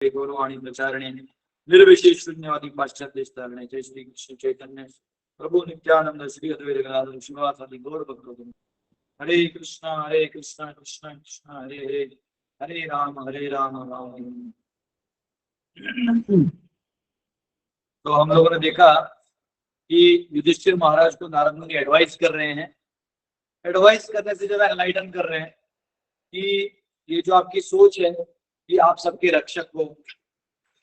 गौरवाणी प्रचारणे निर्विशेष शून्यवादी पाश्चात्य स्थारणे जय श्री कृष्ण चैतन्य प्रभु नित्यानंद श्री अद्वैत गदाधर शिवासादि गौर भक्तों। हरे कृष्णा कृष्णा कृष्णा हरे हरे, हरे राम राम राम। तो हम लोगों ने देखा कि युधिष्ठिर महाराज को नारद मुनि एडवाइस कर रहे हैं, एडवाइस करने से ज्यादा एनलाइटन कर रहे हैं कि ये जो आपकी सोच है कि आप सबके रक्षक हो,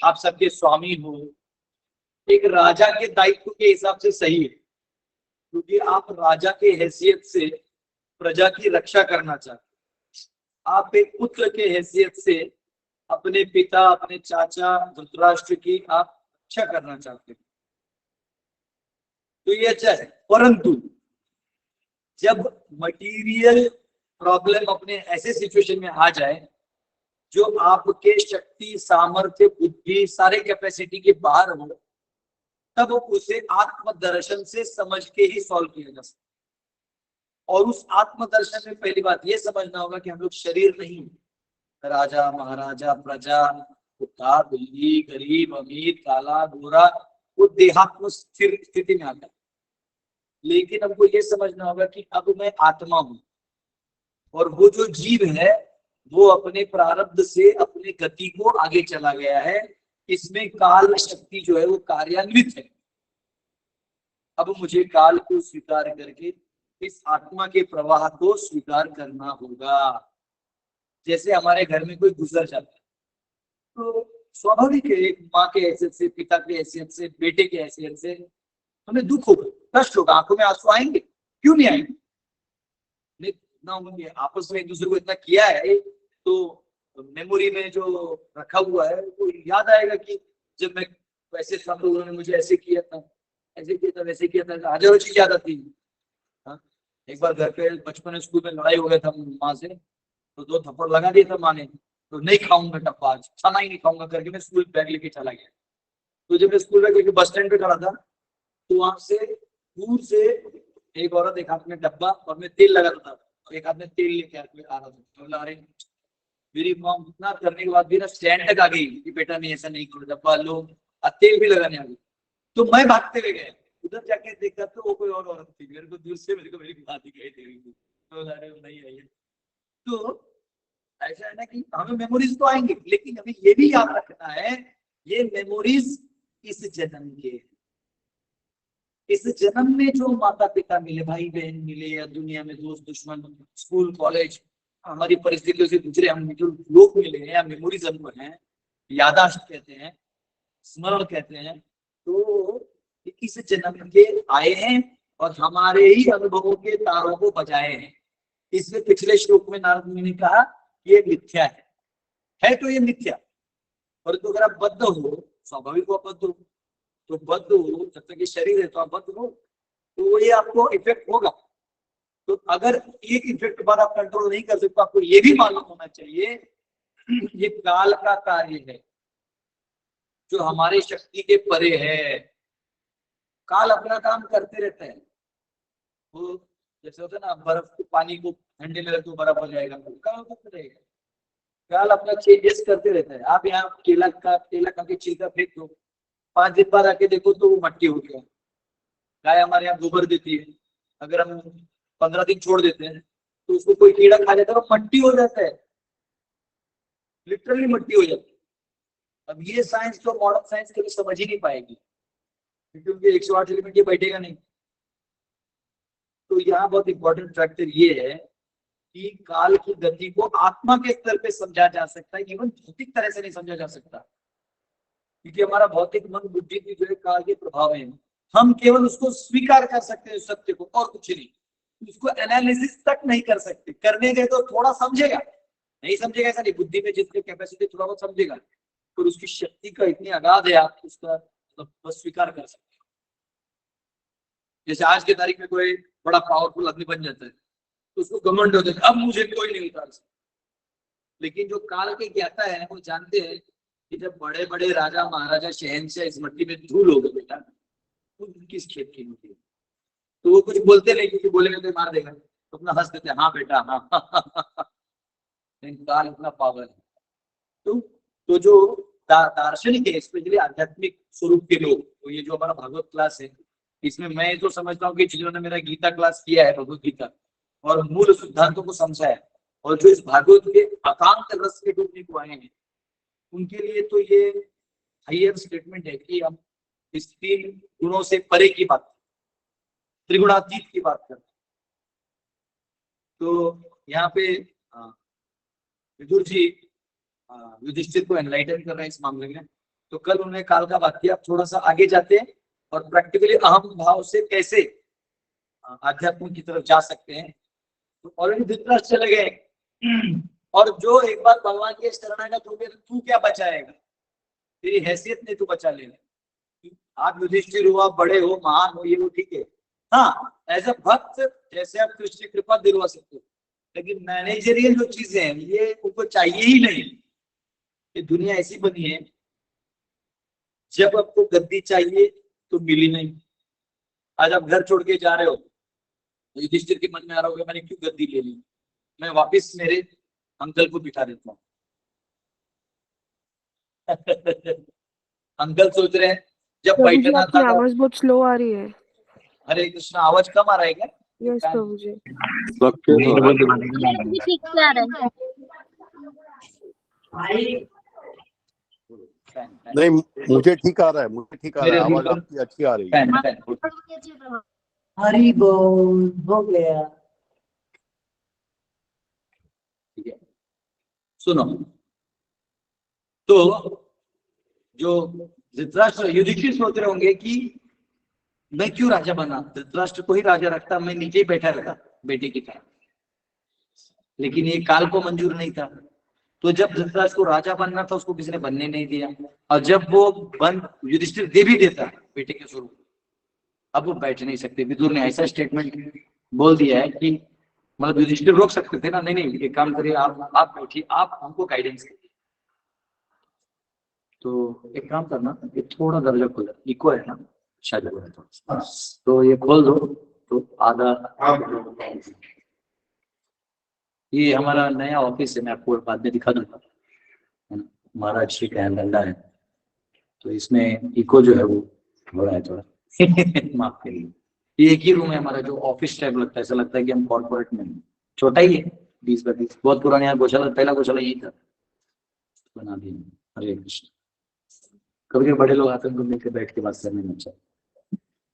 आप सबके स्वामी हो, एक राजा के दायित्व के हिसाब से सही है, क्योंकि आप राजा के हैसियत से प्रजा की रक्षा करना चाहते, आप एक पुत्र के हैसियत से अपने पिता अपने चाचा धृतराष्ट्र की आप रक्षा करना चाहते हैं, तो ये अच्छा है। परंतु जब मटेरियल प्रॉब्लम अपने ऐसे सिचुएशन में आ जाए जो आपके शक्ति सामर्थ्य बुद्धि सारे कैपेसिटी के बाहर हो, तब उसे आत्मदर्शन से समझ के ही सॉल्व किया जा सकता। और उस आत्मदर्शन में पहली बात ये समझना होगा कि हम लोग शरीर नहीं, राजा महाराजा प्रजा कुत्ता बिल्ली गरीब अमीर काला गोरा, वो देहात्म स्थिर स्थिति में आता है। लेकिन हमको ये समझना होगा कि अब मैं आत्मा हूं और वो जो जीव है वो अपने प्रारब्ध से अपनी गति को आगे चला गया है, इसमें काल शक्ति जो है वो कार्यान्वित है। अब मुझे काल को स्वीकार करके इस आत्मा के प्रवाह को स्वीकार करना होगा। जैसे हमारे घर में कोई गुजर जाता है तो स्वाभाविक है, माँ के हैसियत से पिता के हैसियत से बेटे के हैसियत से हमें दुख होगा, कष्ट होगा, आंखों में आंसू आएंगे, क्यों नहीं आएंगे? ना उन्होंने आपस में एक दूसरे को इतना किया है तो मेमोरी में जो रखा हुआ है वो याद आएगा कि जब मैं वैसे सब लोगों ने मुझे ऐसे किया था, ऐसे किया था, वैसे किया था, हजारों चीज याद आती है। एक बार घर पे बचपन स्कूल में लड़ाई हो गया था माँ से, तो 2 थप्पड़ लगा दिया था माँ ने, तो नहीं खाऊंगा टप्पा आज, खाना ही नहीं खाऊंगा करके मैं स्कूल बैग लेके चला गया। तो जब मैं स्कूल बैग लेके बस स्टैंड पे खड़ा था तो वहां से दूर से एक औरत एक हाथ में डब्बा और मैं तेल लगाता था, एक हाथ में तेल लेके आ रहा था। अरे मेरी मॉम इतना करने के बाद भी ना स्टैंड तक आ गई कि बेटा नहीं ऐसा नहीं करो, डब्बा लो और तेल भी लगाने आ गई। तो मैं भागते हुए गया, उधर जाके देखा तो वो कोई और औरत थी, मेरे को दूर से मेरे को मेरी माँ दिखाई दे रही थी, तो अरे नहीं आई है। तो ऐसा है ना कि हमें मेमोरीज तो आएंगे, लेकिन हमें ये भी याद रखना है ये मेमोरीज इस जन्म के, इस जन्म में जो माता पिता मिले, भाई बहन मिले, या दुनिया में दोस्त दुश्मन स्कूल कॉलेज हमारी परिस्थितियों से गुजरे, हम जो लोग मिले हैं या मेमोरीज हमको हैं, यादाश्त कहते हैं, स्मरण कहते हैं, तो इस जन्म के आए हैं और हमारे ही अनुभवों के तारों को बजाए हैं। इसमें पिछले श्लोक में नारद मुनि ने कहा कि ये मिथ्या है तो ये मिथ्या, और तो अगर आप बद्ध हो, स्वाभाविक हो बद्ध हो, तो बद्ध हो जब तक ये शरीर है तो आप बद्ध हो, तो ये आपको इफेक्ट होगा। तो अगर एक इफेक्ट बाद आप कंट्रोल नहीं कर सकते, आपको ये भी मालूम होना चाहिए ये काल का कार्य है जो हमारे शक्ति के परे है। काल अपना काम करते रहता है, वो जैसे होता है ना बर्फ को पानी को ठंडे में रखो बर्फ हो जाएगा, काल करते रहेगा, काल अपना चेंजेस करते रहता है। आप यहाँ केला खा के छिलका फेंक दो, 5 दिन बाद आके देखो तो वो मट्टी हो गया। गाय हमारे यहाँ गोबर देती है, अगर हम 15 दिन छोड़ देते हैं तो उसको कोई कीड़ा खा जाता है, मट्टी हो जाता है, लिटरली मट्टी हो जाती है। अब ये साइंस तो मॉडर्न साइंस कभी समझ ही नहीं पाएगी, क्योंकि उनके 108 एलिमेंट ये बैठेगा नहीं। तो यहाँ बहुत इंपॉर्टेंट फैक्टर ये है कि काल की गति को आत्मा के स्तर पे समझा जा सकता है, इवन भौतिक तरह से नहीं समझा जा सकता, क्योंकि हमारा भौतिक मन बुद्धि की जो है काल के प्रभाव है। हम केवल उसको स्वीकार कर सकते हैं सत्य को, और कुछ नहीं, उसको एनालिसिस तक नहीं कर सकते। करने गए तो थोड़ा समझेगा, नहीं समझेगा ऐसा नहीं, बुद्धि में जितनी कैपेसिटी थोड़ा बहुत समझेगा, पर उसकी शक्ति का इतनी अगाध है आप उसका बस स्वीकार कर सकते हैं। जैसे आज की तारीख में कोई बड़ा पावरफुल आदमी बन जाता है तो उसको घमंड होता है, अब मुझे कोई नहीं उतार सकता। लेकिन जो काल के ज्ञाता है वो जानते हैं कि जब बड़े बड़े राजा महाराजा शहंशाह इस मट्टी में धूल हो गए बेटा, तो किस खेत की होती है, तो वो कुछ बोलते नहीं, क्योंकि बोलेंगे तो मार देगा, तो अपना हंस देते, हाँ बेटा हाँ। काल इतना पावर है। तो जो दार्शनिक है, स्पेशली आध्यात्मिक स्वरूप के लोग, तो ये जो हमारा भागवत क्लास है, इसमें मैं जो समझता हूँ कि जिन्होंने मेरा गीता क्लास किया है, भगवत गीता, और मूल सिद्धांतों को समझा है, और जो इस भागवत के अकांत रस के डूबने को आए हैं, उनके लिए तो ये हाइयर स्टेटमेंट है कि हम इस 3 गुणों से परे की बात, त्रिगुणातीत की बात करते हैं। तो यहाँ पे विदुर जी युधिष्ठिर को एनलाइटन कर रहे हैं इस मामले में। तो कल उन्होंने काल का बात किया, अब थोड़ा सा आगे जाते हैं और प्रैक्टिकली अहम भाव से कैसे आध्यात्म की तरफ जा सकते हैं। तो ऑलरेडी धृतराष्ट्र चले गए, और जो एक बार भगवान के शरणागत हो गए, तू क्या बचाएगा, तेरी हैसियत नहीं तू बचा लेना। आप युधिष्ठिर हो, आप बड़े हो, महान हो, ये वो ठीक है, हाँ एज अ भक्त जैसे आप कृष्ण की कृपा दिलवा सकते हो, लेकिन मैनेजरियल जो चीजें हैं ये उनको चाहिए ही नहीं। ये दुनिया ऐसी बनी है, जब आपको गद्दी चाहिए तो मिली नहीं। आज आप घर छोड़ के जा रहे हो तो युधिष्ठिर के मन में आ रहा होगा मैंने क्यों गद्दी ले ली, मैं वापिस मेरे अंकल को बिठा देता हूँ। अंकल सोच रहे हैं जब बैठना आपकी था। आवाज बहुत स्लो आ रही है। हरे कृष्णा, आवाज कम आ रहा है क्या? यस प्रभु जी। ठीक से आ रहा है। नहीं, मुझे ठीक आ रहा है, मुझे ठीक आ रहा है, आवाज आपकी अच्छी आ रही है। हरि बोल, हो गया। ठीक है, सुनो, तो जो धृतराष्ट्र युधिष्ठिर सोच रहे होंगे कि मैं क्यों राजा बना, धृतराष्ट्र को ही राजा रखता, मैं नीचे ही बैठा रहता बेटे की तरह। लेकिन ये काल को मंजूर नहीं था, तो जब धृतराष्ट्र को राजा बनना था उसको किसी ने बनने नहीं दिया, और जब वो बन युधिष्ठिर दे भी देता बेटे के स्वरूप, अब वो बैठ नहीं सकते। विदुर ने ऐसा स्टेटमेंट बोल दिया है कि मतलब युधिष्ठिर रोक सकते थे ना, नहीं नहीं एक काम करिए, आप बैठिए, आप हमको गाइडेंस करिए। तो एक काम करना, ये थोड़ा दर्जा खोल, इको है ना शायद लग रहा है थोड़ा, तो ये खोल दो तो आधा। ये हमारा नया ऑफिस है, मैं आपको बाद में दिखा दूंगा, महाराज श्री का डंडा है, तो इसमें इको जो है वो हो रहा है थोड़ा। माफ करिए, ये एक ही रूम है हमारा जो ऑफिस टाइप लगता है, ऐसा लगता है कि हम कॉर्पोरेट में हैं। छोटा ही है 20x20, बहुत पुराना, यहाँ गौशाला, पहला गौशाला यही था, बना दिया। हरे कृष्ण। कभी बड़े लोग आते हैं उनको मिलकर बैठ के बात करने में अच्छा।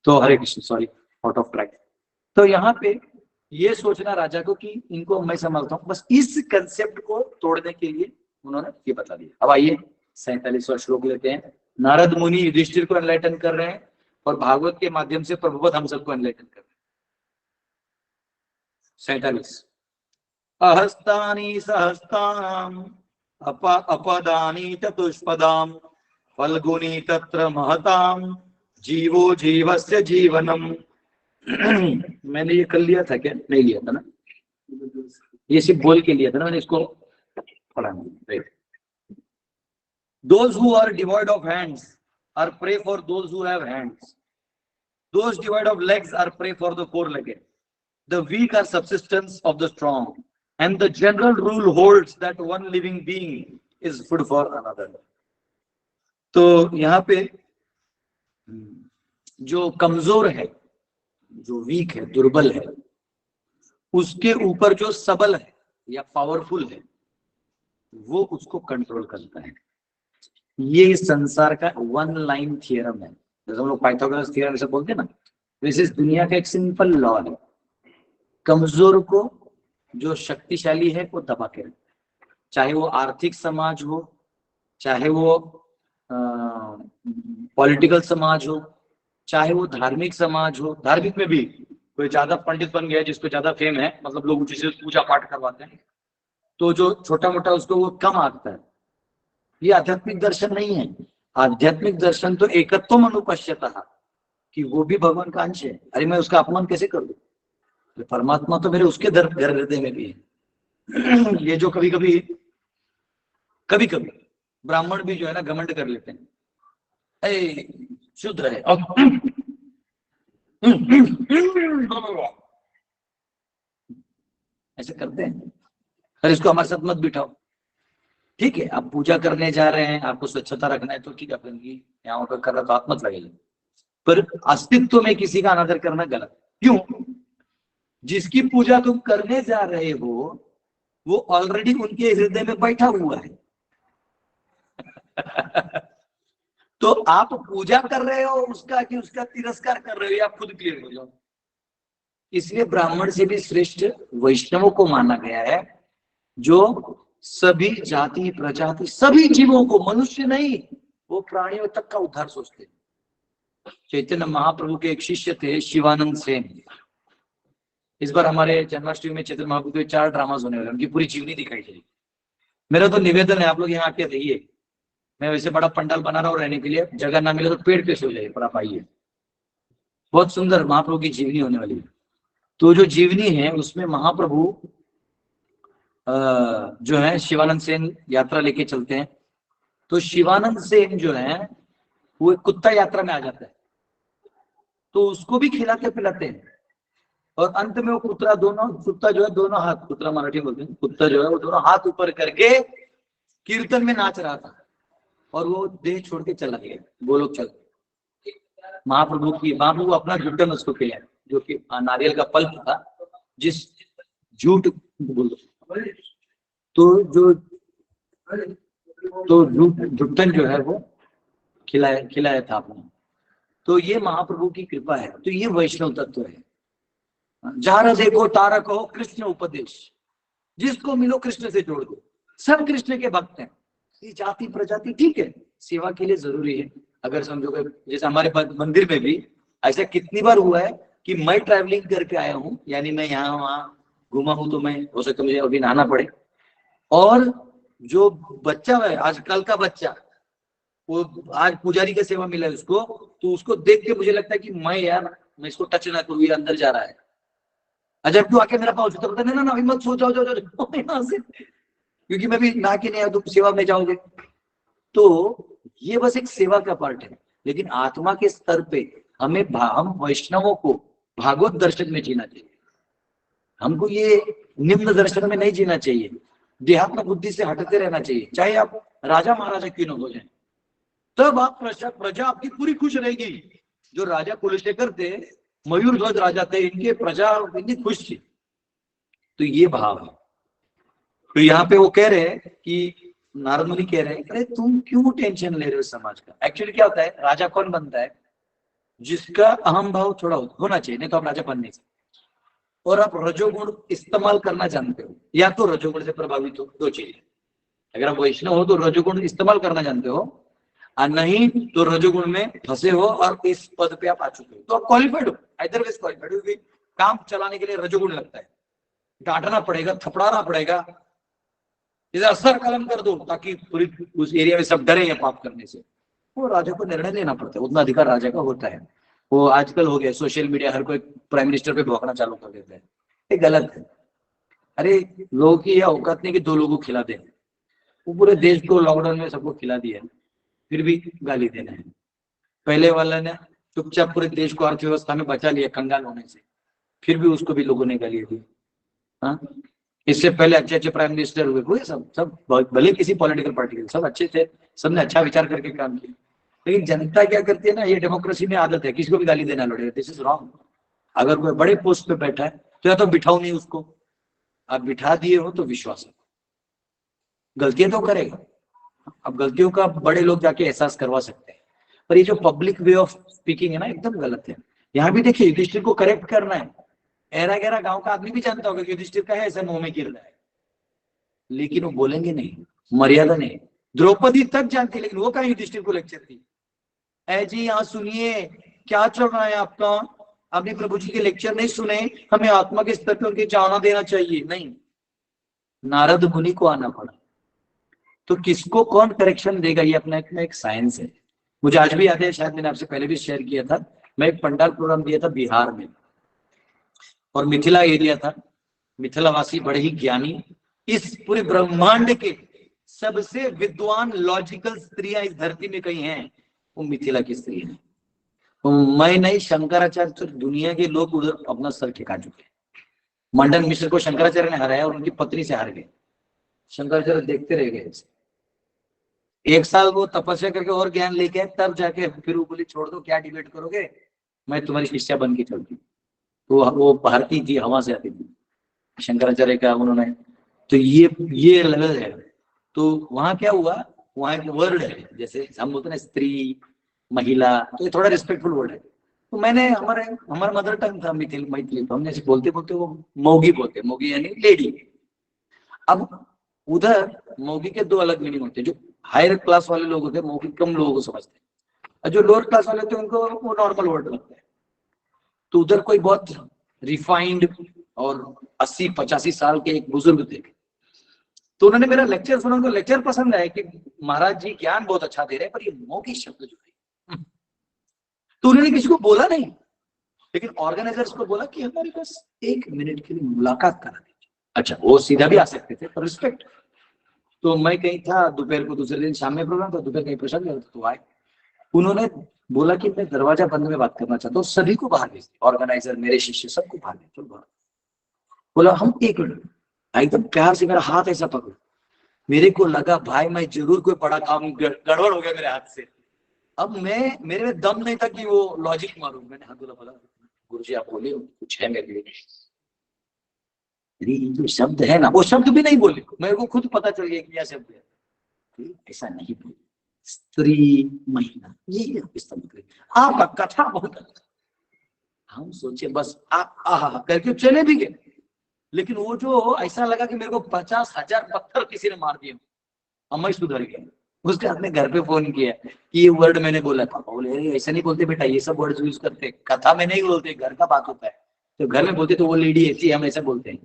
तो Hare Krishna, sorry out of track. तो यहाँ पे ये सोचना राजा को कि इनको मैं समझता हूँ, बस इस कंसेप्ट को तोड़ने के लिए उन्होंने ये बता दिया। अब आइए 47वां श्लोक लेते हैं। नारद मुनि युधिष्ठिर को एनलाइटन कर रहे हैं और भागवत के माध्यम से प्रभुपद हम सबको एनलाइटन कर रहे हैं। 47 अहस्तानि सहस्ताम अपदानि चतुष्पदाम फल्गुनी तत्र महताम जीवो जीवस्य जीवनम। मैंने ये कर लिया था क्या? नहीं लिया था ना, ये सिर्फ बोल के लिया था ना, मैंने इसको पढ़ा नहीं। Those who are devoid of hands are prey for those who have hands. Those devoid of legs are prey for the four-legged. The weak are subsistence of the strong. And the general rule holds that one living being is food for another. तो यहाँ पे जो कमजोर है, जो week है, दुर्बल है, उसके ऊपर जो सबल है या पावरफुल है वो उसको कंट्रोल करता है। ये इस संसार का वन लाइन थियरम है, जैसे हम लोग पाइथागोरस थ्योरम से बोलते हैं ना, वैसे इस दुनिया का एक सिंपल लॉ है, कमजोर को जो शक्तिशाली है वो दबा के रखे, चाहे वो आर्थिक समाज हो, चाहे वो पॉलिटिकल समाज हो, चाहे वो धार्मिक समाज हो। धार्मिक में भी कोई ज्यादा पंडित बन गया, जिसको ज्यादा फेम है, मतलब लोग जिसे पूजा पाठ करवाते हैं, तो जो छोटा मोटा उसको वो कम आता है। ये आध्यात्मिक दर्शन नहीं है। आध्यात्मिक दर्शन तो एकत्वम अनुपश्यतः, कि वो भी भगवान का अंश है। अरे मैं उसका अपमान कैसे कर दूं? तो परमात्मा तो मेरे उसके हृदय में भी है। ये जो कभी कभी ब्राह्मण भी जो है ना घमंड कर लेते हैं, शुद्ध है, ऐसे करते हैं। अरे इसको हमारे साथ मत बिठाओ, ठीक है, आप पूजा करने जा रहे हैं, आपको स्वच्छता रखना है तो ठीक है, अपनी यहाँ पर कर रहा तो आप मत लगाइए, पर अस्तित्व में किसी का अनादर करना गलत। क्यों? जिसकी पूजा तुम करने जा रहे हो वो ऑलरेडी उनके हृदय में बैठा हुआ है। तो आप पूजा कर रहे हो उसका कि उसका तिरस्कार कर रहे हो, या आप खुद क्लियर हो जाओ। इसलिए ब्राह्मण से भी श्रेष्ठ वैष्णवों को माना गया है, जो सभी जाति प्रजाति सभी जीवों को, मनुष्य नहीं वो प्राणियों तक का उद्धार सोचते हैं। चैतन्य महाप्रभु के एक शिष्य थे शिवानंद सेन। इस बार हमारे जन्माष्टमी में चैतन्य महाप्रभु के 4 ड्रामास होने वाले, उनकी पूरी जीवनी दिखाई जाएगी। मेरा तो निवेदन है आप लोग यहाँ आके रहिए, मैं वैसे बड़ा पंडाल बना रहा हूँ रहने के लिए, जगह ना मिले तो पेड़ पे सो जाइए, पर आप आइए। बहुत सुंदर महाप्रभु की जीवनी होने वाली है। तो जो जीवनी है उसमें महाप्रभु जो है शिवानंद सेन यात्रा लेके चलते हैं। तो शिवानंद सेन जो है वो एक कुत्ता यात्रा में आ जाता है, तो उसको भी खिलाते पिलाते हैं, और अंत में वो कुत्ता जो है दोनों हाथ, कुत्ता मराठी बोलते हैं, कुत्ता जो है वो दोनों हाथ ऊपर करके कीर्तन में नाच रहा था, और वो देह छोड़ के चला गया, गोलोक चल। महाप्रभु अपना घुटन उसको खिलाया, जो कि नारियल का पल्प था, जिस झूठ तो झुटन जो है वो खिलाया था आपने। तो ये महाप्रभु की कृपा है। तो ये वैष्णव तत्व है। जहां देखो तारा कहो कृष्ण उपदेश, जिसको मिलो कृष्ण से जोड़ दो, सब कृष्ण के भक्त हैं। ये जाति प्रजाति ठीक है, सेवा के लिए जरूरी है। अगर समझो जैसे हमारे मंदिर में भी ऐसा कितनी बार हुआ है कि मैं ट्रैवलिंग करके आया हूँ, यानी मैं यहाँ वहां घूमा हूं, तो मैं हो सकता मुझे अभी नहाना पड़े, और जो बच्चा है आजकल का बच्चा, वो आज पुजारी का सेवा मिला है उसको, तो उसको देख के मुझे लगता है कि मैं इसको टच ना करूँ, ये अंदर जा रहा है। अजब क्यों आके मेरा पाँव छूता, पता नहीं ना अभी मत सो, जाओ यहाँ से, क्योंकि मैं भी नहा के नहीं आया, तुम सेवा में जाओगे। तो ये बस एक सेवा का पार्ट है, लेकिन आत्मा के स्तर पे हम वैष्णवों को भागवत दर्शन में जीना चाहिए। हमको ये निम्न दर्शन में नहीं जीना चाहिए, देहात्म बुद्धि से हटते रहना चाहिए। चाहे आप राजा महाराजा क्यों न हो जाए, तब आप प्रजा आपकी पूरी खुश रहेगी। जो राजा कुलशेखर थे, मयूर ध्वज राजा थे, इनके प्रजा इतनी खुश थी। तो ये भाव है। तो यहाँ पे वो कह रहे हैं कि नारद मुनि कह रहे हैं, अरे तुम क्यों टेंशन ले रहे हो समाज का। एक्चुअली क्या होता है, राजा कौन बनता है, जिसका अहम भाव थोड़ा होना चाहिए, नहीं तो आप राजा बन नहीं सकते। और आप रजोगुण इस्तेमाल करना जानते हो, या तो रजोगुण से प्रभावित हो, दो चीजें। अगर आप वैष्णव हो तो रजोगुण इस्तेमाल करना जानते हो, और नहीं तो रजोगुण में फंसे हो और इस पद पे आप आ चुके हो, तो आप क्वालिफाइड हो। अदरवाइज क्वालिफाइड हो, काम चलाने के लिए रजोगुण लगता है, डांटना पड़ेगा, थपड़ाना पड़ेगा, इधर असर कलम कर दो ताकि पूरी उस एरिया में सब डरे या पाप करने से। वो राजा को निर्णय लेना पड़ता है, उतना अधिकार राजा का होता है। वो आजकल हो गया सोशल मीडिया, हर कोई प्राइम मिनिस्टर पे भौंकना चालू कर देता है, ये गलत है। अरे लोगों की यह औकात नहीं कि 2 लोगों को खिला दे, वो पूरे देश को लॉकडाउन में सबको खिला दिया, फिर भी गाली देना है। पहले वाला ने चुपचाप पूरे देश को अर्थव्यवस्था में बचा लिया कंगाल होने से, फिर भी उसको भी लोगों ने गाली दी। हाँ, इससे पहले अच्छे अच्छे प्राइम मिनिस्टर हुए सब भले किसी पॉलिटिकल पार्टी के, सब अच्छे थे, सबने अच्छा विचार करके काम किया। लेकिन जनता क्या करती है ना, ये डेमोक्रेसी में आदत है, किसी को भी गाली देना लड़ेगा, दिस इज रॉन्ग। अगर कोई बड़े पोस्ट पे बैठा है तो या तो बिठाओ नहीं उसको, आप बिठा दिए हो तो विश्वास है, गलतियां तो करेगा। अब गलतियों का बड़े लोग जाके एहसास करवा सकते हैं, पर ये जो पब्लिक वे ऑफ स्पीकिंग है ना, एकदम गलत है। यहाँ भी देखिए युधिष्ठिर को करेक्ट करना है, एरा गहरा गांव का आदमी भी जानता होगा कि युधिष्ठिर का है ऐसा मुंह में गिर रहा है, लेकिन वो बोलेंगे नहीं, मर्यादा नहीं। द्रौपदी तक जानती, लेकिन वो कहा युधिष्ठिर को लेक्चर दी, ऐ जी यहाँ सुनिए क्या चल रहा है आपका, आपने प्रभु जी के लेक्चर नहीं सुने, हमें आत्मा के स्तर पर उनके जाना देना चाहिए। नहीं, नारद मुनि को आना पड़ा, तो किसको कौन करेक्शन देगा, ये अपना एक साइंस है। मुझे आज भी याद है, शायद मैंने आपसे पहले भी शेयर किया था, मैं एक पंडाल प्रोग्राम दिया था बिहार में, और मिथिला एरिया था, मिथिलावासी बड़े ही ज्ञानी, इस पूरे ब्रह्मांड के सबसे विद्वान लॉजिकल स्त्रियां इस धरती में कहीं हैं, वो मिथिला की स्त्री है। तो मैं नहीं, शंकराचार्य, तो दुनिया के लोग उधर अपना सर ठिका चुके। मंडन मिश्र को शंकराचार्य ने हराया और उनकी पत्नी से हार गए, शंकराचार्य देखते रह गए। 1 साल वो तपस्या करके और ज्ञान लेके आए, तब जाके फिर वो बोली छोड़ दो, क्या डिबेट करोगे, मैं तुम्हारी शिष्या बन के चलती। तो वो भारती थी, हवा से आती थी, शंकराचार्य का उन्होंने, तो ये अलग है। तो वहां क्या हुआ, वहां एक वर्ड है, जैसे हम बोलते हैं ना स्त्री महिला, तो ये थोड़ा रिस्पेक्टफुल वर्ड है। तो मैंने हमारा मदर टंग था मैथिली, तो हमने ऐसे बोलते बोलते वो मोगी बोलते, मोगी यानी लेडी। अब उधर मोगी के 2 अलग मीनिंग होते हैं, जो हायर क्लास वाले लोग होते हैं मोगी कम लोगों को समझते हैं, और जो लोअर क्लास वाले होते हैं उनको वो नॉर्मल वर्ड लगता है। तो उधर कोई बहुत रिफाइंड और 80-85 साल के एक बुजुर्ग थे, तो उन्होंने मेरा लेक्चर सुना, उनको लेक्चर पसंद आया कि महाराज जी ज्ञान बहुत अच्छा दे रहे हैं, पर ये मोगी शब्द जो है, तो उन्होंने किसी को बोला नहीं, लेकिन ऑर्गेनाइजर्स को बोला कि हमारे पास 1 मिनट के लिए मुलाकात करा दीजिए। अच्छा, वो सीधा भी आ सकते थे पर रिस्पेक्ट। तो मैं कहीं था दोपहर को, दूसरे दिन शाम में प्रोग्राम था, दोपहर कहीं प्रसंग था, तो आए, उन्होंने बोला कि मैं दरवाजा बंद में बात करना चाहता हूँ, सभी को बाहर भेज दिया, ऑर्गेनाइजर, मेरे शिष्य, सबको बाहर भेज, चलो बाहर। बोला हम 1 मिनट, एकदम प्यार से मेरा हाथ ऐसा पकड़ा, मेरे को लगा भाई मैं जरूर कोई बड़ा काम गड़बड़ हो गया मेरे हाथ से। अब मेरे में दम नहीं था कि वो लॉजिक मारूं, मैंने हाथ बोला गुरुजी आप बोले कुछ है मेरे लिए, जो शब्द है ना, वो शब्द भी नहीं बोले, मेरे को खुद पता चल गया कि क्या शब्द है, ऐसा नहीं बोले, स्त्री महिला ये इस्तेमाल करें, आपका कथा बहुत अच्छा। हम सोचे बस आ करके चले भी गए, लेकिन वो जो ऐसा लगा कि मेरे को 50,000 पत्थर किसी ने मार दिए, अब मैं सुधर गया। उसके बाद में घर पे फोन किया कि ये वर्ड मैंने बोला था, बोले अरे ऐसा नहीं बोलते बेटा, ये सब वर्ड यूज करते, कथा में नहीं बोलते, घर का बात होता है, तो घर में बोलते तो वो लेडी ऐसी हम ऐसा बोलते हैं,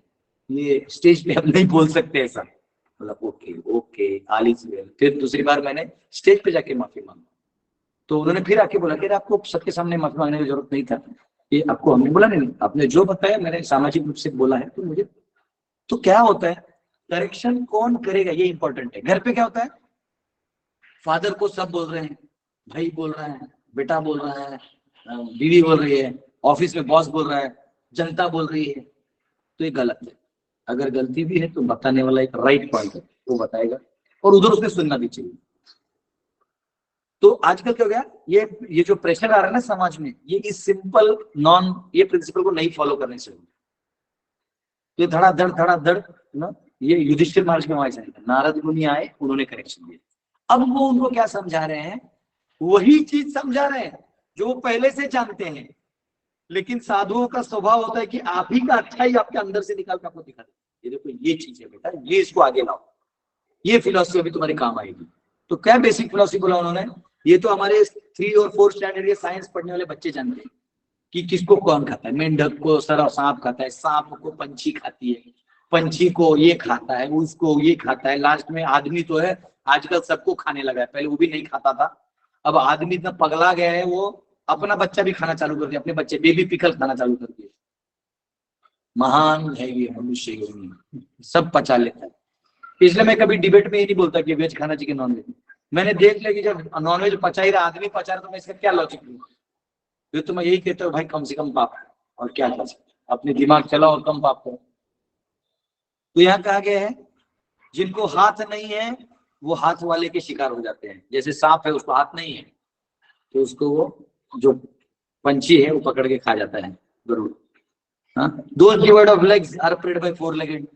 ये स्टेज पे हम नहीं बोल सकते ऐसा। बोला ओके ओके आलिज। फिर दूसरी बार मैंने स्टेज पे जाके माफी मांगी, तो उन्होंने फिर आके बोला कि आपको सबके सामने माफी मांगने की जरूरत नहीं था, ये आपको हमने बोला नहीं, आपने जो बताया मैंने सामाजिक रूप से बोला है, तो मुझे तो क्या होता है, करेक्शन कौन करेगा ये इंपॉर्टेंट है। घर पे क्या होता है, फादर को सब बोल रहे हैं, भाई बोल रहा है, बेटा बोल रहा है, बीवी बोल रही है, ऑफिस में बॉस बोल रहा है, जनता बोल रही है, तो ये गलत है। अगर गलती भी है तो बताने वाला एक राइट पॉइंट है, वो बताएगा, और उधर उसने सुनना भी चाहिए। तो आजकल क्या हो गया, ये जो प्रेशर आ रहा है ना समाज में, ये इस सिंपल ये प्रिंसिपल को नहीं फॉलो करने से, ये धड़ाधड़ ना, ये युधिष्ठिर महाराज के वहां से नारद मुनि आए, उन्होंने करेक्शन दिया। अब वो उनको क्या समझा रहे हैं, वही चीज समझा रहे हैं जो वो पहले से जानते हैं, लेकिन साधुओं का स्वभाव होता है कि आप ही का अच्छा ही आपके अंदर से निकाल कर आपको दिखा दे, ये देखो ये चीज है बेटा, ये इसको आगे लाओ, ये फिलॉसफी अभी तुम्हारे काम आएगी। तो क्या बेसिक फिलॉसफी बोला उन्होंने, ये तो हमारे 3 और 4 स्टैंडर्ड के साइंस पढ़ने वाले बच्चे जानते हैं कि किसको कौन खाता है, मेंढक को सरा सांप खाता है, सांप को पंछी खाती है, पंछी को ये खाता है, उसको ये खाता है, लास्ट में आदमी तो है, आजकल सबको खाने लगा है, पहले वो भी नहीं खाता था, अब आदमी इतना पगला गया है वो अपना बच्चा भी खाना चालू कर दिया, अपने बच्चे बेबी पिकल खाना चालू कर दिए। महान है ये मनुष्य योनि, सब पचा लेता है। इसलिए मैं कभी डिबेट में ये नहीं बोलता कि वेज खाना चाहिए नॉन वेज, मैंने देख लिया कि जब नॉन वेज पचा ही रहा, आदमी पचा रहा, तो मैं इसका क्या लॉजिक लूँ, ये तो मैं यही कहता हूँ भाई कम से कम पाप है, और क्या कर सकते, अपने दिमाग चलाओ और कम पाप करो। तो यहाँ कहा गया है जिनको हाथ नहीं है वो हाथ वाले के शिकार हो जाते हैं, जैसे सांप है उसको हाथ नहीं है तो उसको वो जो पंछी है वो पकड़ के खा जाता है, जरूर। हाँ, those divide of legs are prayed by 4 legged.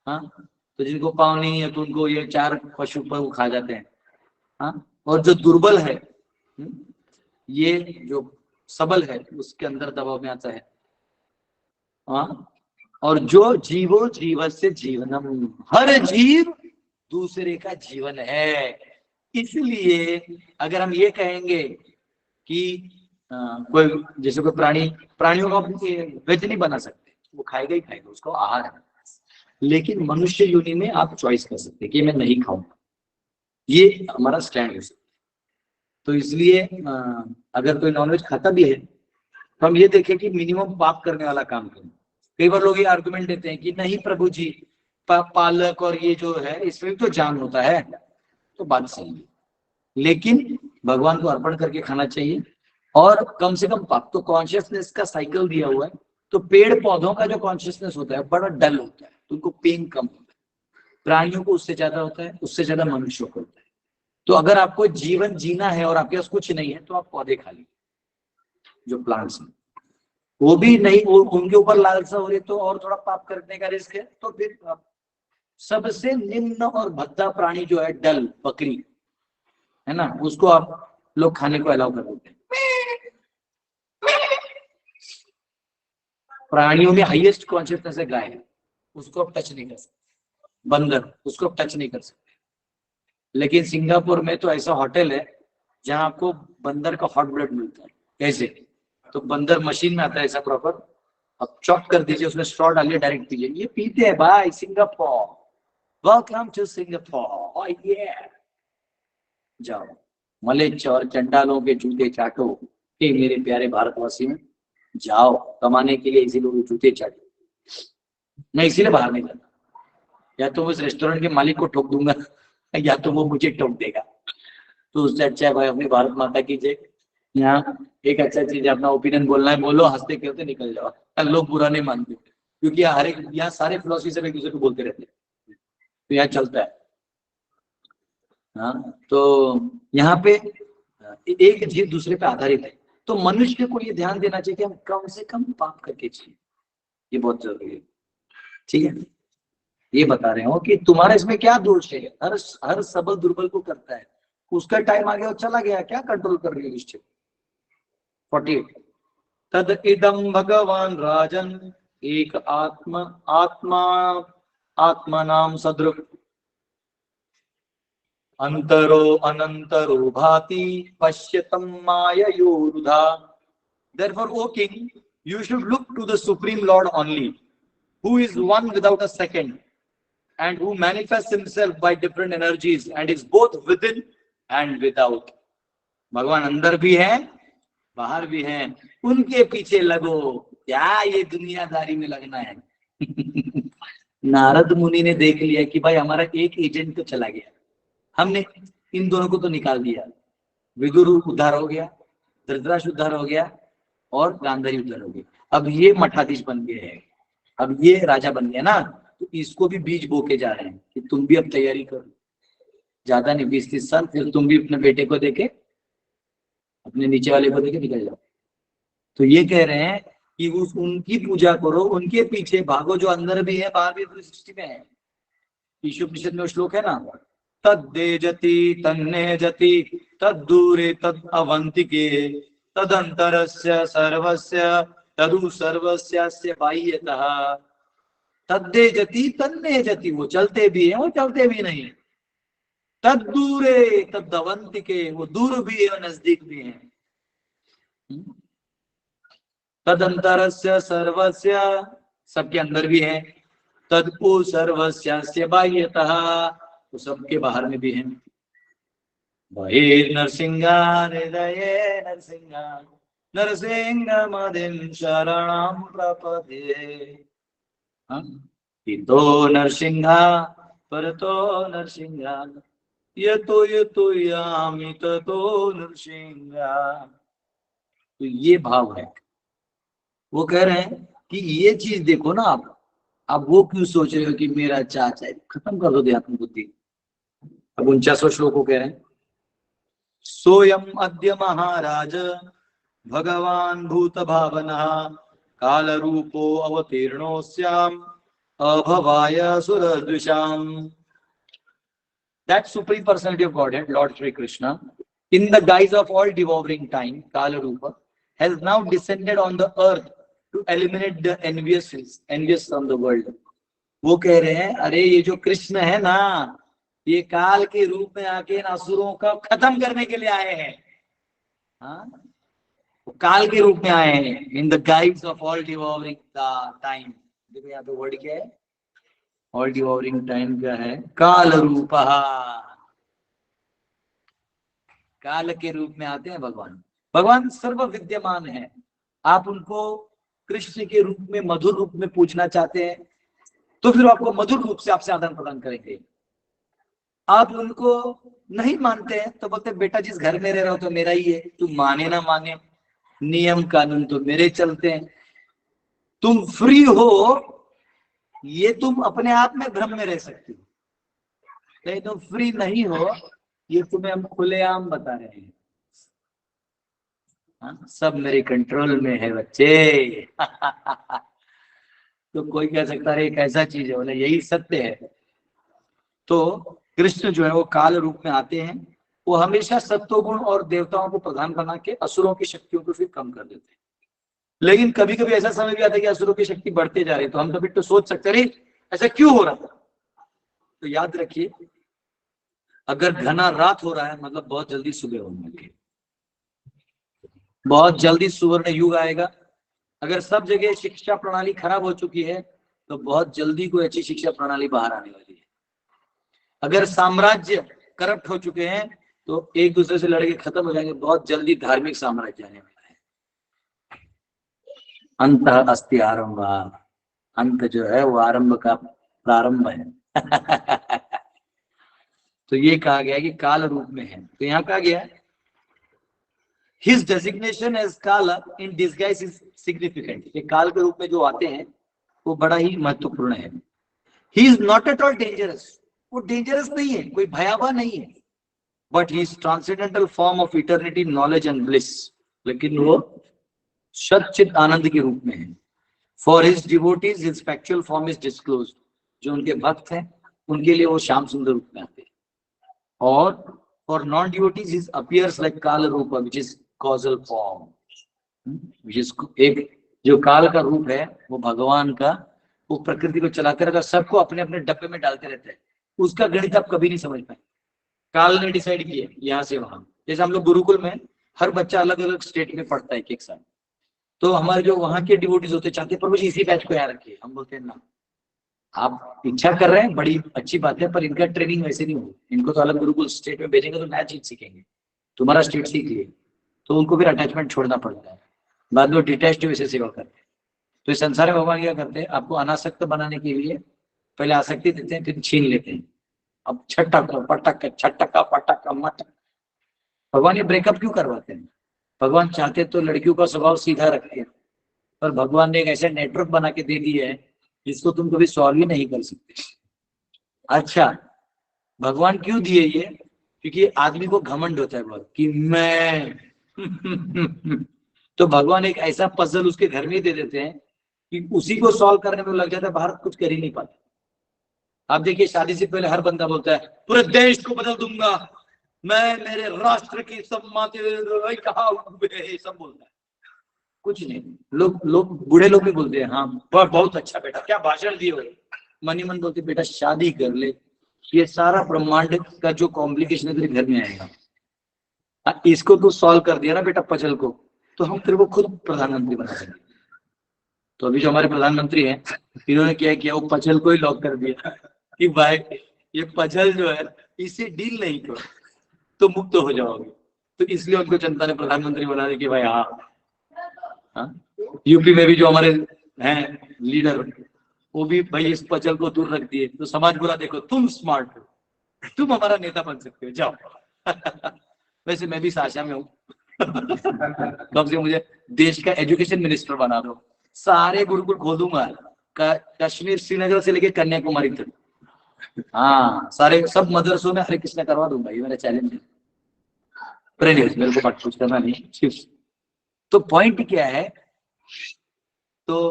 हाँ, तो जिनको पाँव नहीं है तो उनको ये 4 पशु पर वो खा जाते हैं। हाँ, और जो दुर्बल है ये जो सबल है उसके अंदर दबाव में आता है। हाँ, और जो जीवो जीव से जीवनम, हर जीव दूसरे का जीवन है। इसलिए अगर हम ये कहेंगे कि कोई जैसे कोई प्राणियों का वेज नहीं बना सकते, वो खाएगा ही खाएगा, उसको आहार है, लेकिन मनुष्य योनि में आप चॉइस कर सकते कि मैं नहीं खाऊंगा, ये हमारा स्टैंड है। तो इसलिए अगर कोई नॉनवेज खाता भी है तो हम ये देखें कि मिनिमम पाप करने वाला काम करें। कई बार लोग ये आर्गुमेंट देते हैं कि नहीं प्रभु जी पालक और ये जो है इसमें तो जान होता है, तो बात सही है, लेकिन भगवान को अर्पण करके खाना चाहिए और कम से कम पाप। तो कॉन्शियसनेस का साइकिल दिया हुआ है, तो पेड़ पौधों का जो कॉन्शियसनेस होता है बड़ा डल होता है, तो उनको पेन कम होता है, प्राणियों को उससे ज्यादा होता है, उससे ज्यादा मनुष्यों को होता है। तो अगर आपको जीवन जीना है और आपके पास कुछ नहीं है तो आप पौधे खा लीजिए, जो प्लांट्स हैं वो भी नहीं, वो उनके ऊपर लालसा हो रही है तो और थोड़ा पाप करने का रिस्क है। तो फिर आप सबसे निम्न और भद्दा प्राणी जो है डल बकरी है ना, उसको आप लोग खाने को अलाउ कर देते हैं। प्राणियों में हाईएस्ट कॉन्शियसनेस है गाय, उसको आप टच नहीं कर सकते। बंदर, उसको आप टच नहीं कर सकते। लेकिन सिंगापुर में तो ऐसा होटल है जहां आपको बंदर का हॉट ब्लड मिलता है। कैसे? तो बंदर मशीन में आता है ऐसा प्रॉपर, आप चॉप कर दीजिए, उसमें स्ट्रॉ डालिए, डायरेक्ट पीजिए। ये पीते हैं भाई सिंगापुर। Welcome to Singapore. ये जाओ मलेच्छ और चंडालों के जूते चाटो। हे मेरे प्यारे भारतवासी में, जाओ कमाने के लिए इसी लोग जूते चाटो। मैं इसीलिए बाहर नहीं जाता, या तो उस रेस्टोरेंट के मालिक को ठोक दूंगा या तो वो मुझे ठोक देगा। तो उससे अच्छा है भाई अपनी भारत माता की जय। यहाँ एक अच्छा चीज है, अपना ओपिनियन बोलना है बोलो, हंसते खेलते निकल जाओ। लोग बुरा नहीं मानते क्योंकि हर एक यहाँ सारे फिलोसफी से एक दूसरे को बोलते रहते हैं, तो यहाँ चलता है। हाँ, तो यहाँ पे एक जीव दूसरे पे आधारित है। तो मनुष्य को ये ध्यान देना चाहिए कि हम कम से कम पाप करके चाहिए, ये बहुत जरूरी है। ठीक है, ये बता रहे हो कि तुम्हारे इसमें क्या दोष है। हर सबल दुर्बल को करता है, उसका टाइम आ गया और चला गया, क्या कंट्रोल कर रही है निश्चित। 48 तद इदम भगवान राजन एक आत्मा आत्मनाम सदृक अंतरो अनंतरो भाति पश्यतम माययोरुधा। Therefore, O king, you should look to the supreme Lord only, who is one without a second, and who manifests himself by different energies and is both within and without. भगवान अंदर भी है बाहर भी है, उनके पीछे लगो, क्या ये दुनियादारी में लगना है। नारद मुनि ने देख लिया कि भाई हमारा एक एजेंट तो चला गया, हमने इन दोनों को तो निकाल दिया। विदुर उद्धार हो गया, धृतराष्ट्र उद्धार हो गया और गांधारी उद्धार हो गया। अब ये मठाधीश बन गए हैं, अब ये राजा बन गया ना, तो इसको भी बीज बो के जा रहे हैं कि तुम भी अब तैयारी करो, ज्यादा नहीं 20-30 साल, फिर तुम भी अपने बेटे को देके अपने नीचे वाले को देके निकल जाओ। तो ये कह रहे हैं कि उनकी पूजा करो, उनके पीछे भागो, जो अंदर भी है बाहर भी, पूरी सृष्टि में है। ईशोपनिषद में श्लोक है ना, तद्दे जति तन्ने जति तद्दूरे तद अवंतिके तदंतरस्य सर्वस्य तदु सर्वस्यास्य बाह्यतः। तद्दे जति तन्ने जति, वो चलते भी है वो चलते भी नहीं। तद्दूरे तदवंतिके, वो दूर भी है और नजदीक भी है। तदंतरस्य सर्वस्य, सबके अंदर भी है। तदपु सर्वस्यास्य बाह्यतः, तो सबके बाहर में भी है। बहिर्नरसिंहा हृदये नरसिंहा नरसिंह मदिं शरणं प्रपद्ये। इतो नरसिंहा परतो नरसिंहा यतो यामि ततो नरसिंहा। तो ये भाव है। वो कह रहे हैं कि ये चीज देखो ना आप वो क्यों सोच रहे हो कि मेरा चाचा है, खत्म कर दो अध्यात्म बुद्धि। अब 49वां श्लोक को कह रहे हैं, सोयम अद्य महाराज भगवान भूत भावना काल रूपो अवतीर्णोस्याम अभवाय सुरद्विषाम। That supreme personality of Godhead, Lord Sri Krishna, in the guise of all devouring time, Kala Rupa, has now descended on the earth to eliminate the envious from the world. वो कह रहे हैं अरे ये जो कृष्ण है ना, ये काल के रूप में आके असुरों का खत्म करने के लिए आए हैं। हाँ, वो काल के रूप में आए हैं, in the guides of all devouring time. देखो यहाँ पे वर्ड क्या है, ऑल डिवोरिंग टाइम क्या है, काल रूपः। काल के रूप में आते हैं भगवान। भगवान सर्व विद्यमान है। आप उनको कृष्ण के रूप में, मधुर रूप में पूछना चाहते हैं तो फिर आपको मधुर रूप से आपसे आदान प्रदान करेंगे। आप उनको नहीं मानते हैं तो बोलते बेटा जिस घर में रह रहा हो तो मेरा ही है, तुम माने ना माने नियम कानून तो मेरे चलते हैं। तुम फ्री हो, ये तुम अपने आप में भ्रम में रह सकते हो, नहीं तुम फ्री नहीं हो ये तुम्हें हम खुलेआम बता रहे हैं। हाँ, सब मेरे कंट्रोल में है बच्चे। तो कोई कह सकता है एक ऐसा चीज है, बोले यही सत्य है। तो कृष्ण जो है वो काल रूप में आते हैं, वो हमेशा सत्वगुण और देवताओं को प्रधान बना के असुरों की शक्तियों को फिर कम कर देते हैं। लेकिन कभी कभी ऐसा समय भी आता है कि असुरों की शक्ति बढ़ते जा रही है, तो हम कभी तो सोच सकते हैं ऐसा क्यों हो रहा था। तो याद रखिए, अगर घना रात हो रहा है मतलब बहुत जल्दी सुबह होने लगी, बहुत जल्दी सुवर्ण युग आएगा। अगर सब जगह शिक्षा प्रणाली खराब हो चुकी है तो बहुत जल्दी कोई अच्छी शिक्षा प्रणाली बाहर आने वाली है। अगर साम्राज्य करप्ट हो चुके हैं तो एक दूसरे से लड़के खत्म हो जाएंगे, बहुत जल्दी धार्मिक साम्राज्य आने वाला है। अंत अस्ति आरंभ, अंत जो है वो आरंभ का प्रारंभ है। तो ये कहा गया कि काल रूप में है। तो यहाँ कहा गया हिज डेजिग्नेशन एज काल इन डिस्गाइज इज सिग्निफिकेंट। ये काल के रूप में जो आते हैं वो बड़ा ही महत्वपूर्ण है। He is not at all dangerous, वो डेंजरस नहीं है, कोई भयावह नहीं है, but he is transcendental form of eternity, knowledge and bliss. लेकिन वो सच्चित आनंद के रूप में है। For his devotees his factual form is disclosed. जो उनके भक्त हैं उनके लिए वो श्याम सुंदर रूप में आते हैं। और for non devotees his appears like काल रूप which is causal form, which is एक जो काल का रूप है वो भगवान का, वो प्रकृति को चलाकर अगर सबको अपने अपने डब्बे में डालते रहते हैं, उसका गणित आप कभी नहीं समझ पाए। काल ने डिसाइड किया यहाँ से वहां। जैसे हम लोग गुरुकुल में हर बच्चा अलग अलग स्टेट में पढ़ता है एक साल, तो हमारे जो वहां के डिवोटीज होते चाहते पर मुझे इसी बैच को यहाँ रखिए। हम बोलते हैं ना, आप इच्छा कर रहे हैं बड़ी अच्छी बात है, पर इनका ट्रेनिंग वैसे नहीं होगी। इनको तो अलग गुरुकुल स्टेट में भेजेंगे तो नया चीज सीखेंगे, तुम्हारा स्टेट सीख लिए, तो उनको फिर अटैचमेंट छोड़ना पड़ता है, बाद में डिटैच्ड वैसे सेवा करते हैं। तो इस संसार में भगवान क्या करते हैं, आपको अनासक्त बनाने के लिए पहले आसक्ति देते हैं, फिर छीन लेते हैं। अब छटक पटक छटक पटक मटक, भगवान ये ब्रेकअप क्यों करवाते हैं? भगवान चाहते तो लड़कियों का स्वभाव सीधा रखते हैं, पर भगवान ने एक ऐसा नेटवर्क बना के दे दिया है जिसको तुम कभी सॉल्व ही नहीं कर सकते। अच्छा, भगवान क्यों दिए ये? क्योंकि आदमी को घमंड होता है बहुत कि मैं तो भगवान एक ऐसा पजल उसके घर में दे देते हैं कि उसी को सॉल्व करने में लग जाता है, बाहर कुछ कर ही नहीं पाता। आप देखिए, शादी से पहले हर बंदा बोलता है पूरे देश को बदल दूंगा मैं, मेरे राष्ट्र की सम्माते सब बोलता है, कुछ नहीं। लोग बूढ़े लोग भी बोलते हैं हाँ बहुत अच्छा बेटा, क्या भाषण दिए हो। मन ही मन बोलते बेटा शादी कर ले, ये सारा ब्रह्मांड का जो कॉम्प्लिकेशन है तेरे घर में आएगा। इसको तो सॉल्व कर दिया ना बेटा पजल को, तो हम तेरे को खुद प्रधानमंत्री बना देंगे। तो अभी जो हमारे प्रधानमंत्री हैं इन्होंने क्या किया, वो पजल को ही लॉक कर दिया कि भाई ये पजल जो है इसे डील नहीं करो तो मुक्त हो जाओगे। तो इसलिए उनको जनता ने प्रधानमंत्री बना दिया कि भाई हाँ। यूपी में भी जो हमारे हैं लीडर, वो भी भाई इस पजल को दूर रख दिए, तो समाज बुरा देखो तुम स्मार्ट हो, तुम हमारा नेता बन सकते हो, जाओ। वैसे मैं भी साशा में हूँ। कम से मुझे देश का एजुकेशन मिनिस्टर बना दो, सारे गुरुकुल खोल दूंगा, कश्मीर श्रीनगर से लेके कन्याकुमारी तक। हाँ, सारे सब मदरसों में हरे कृष्ण करवा दूंगा, ये मेरा चैलेंज है। मेरे को बात कुछ करना नहीं। तो पॉइंट क्या है, तो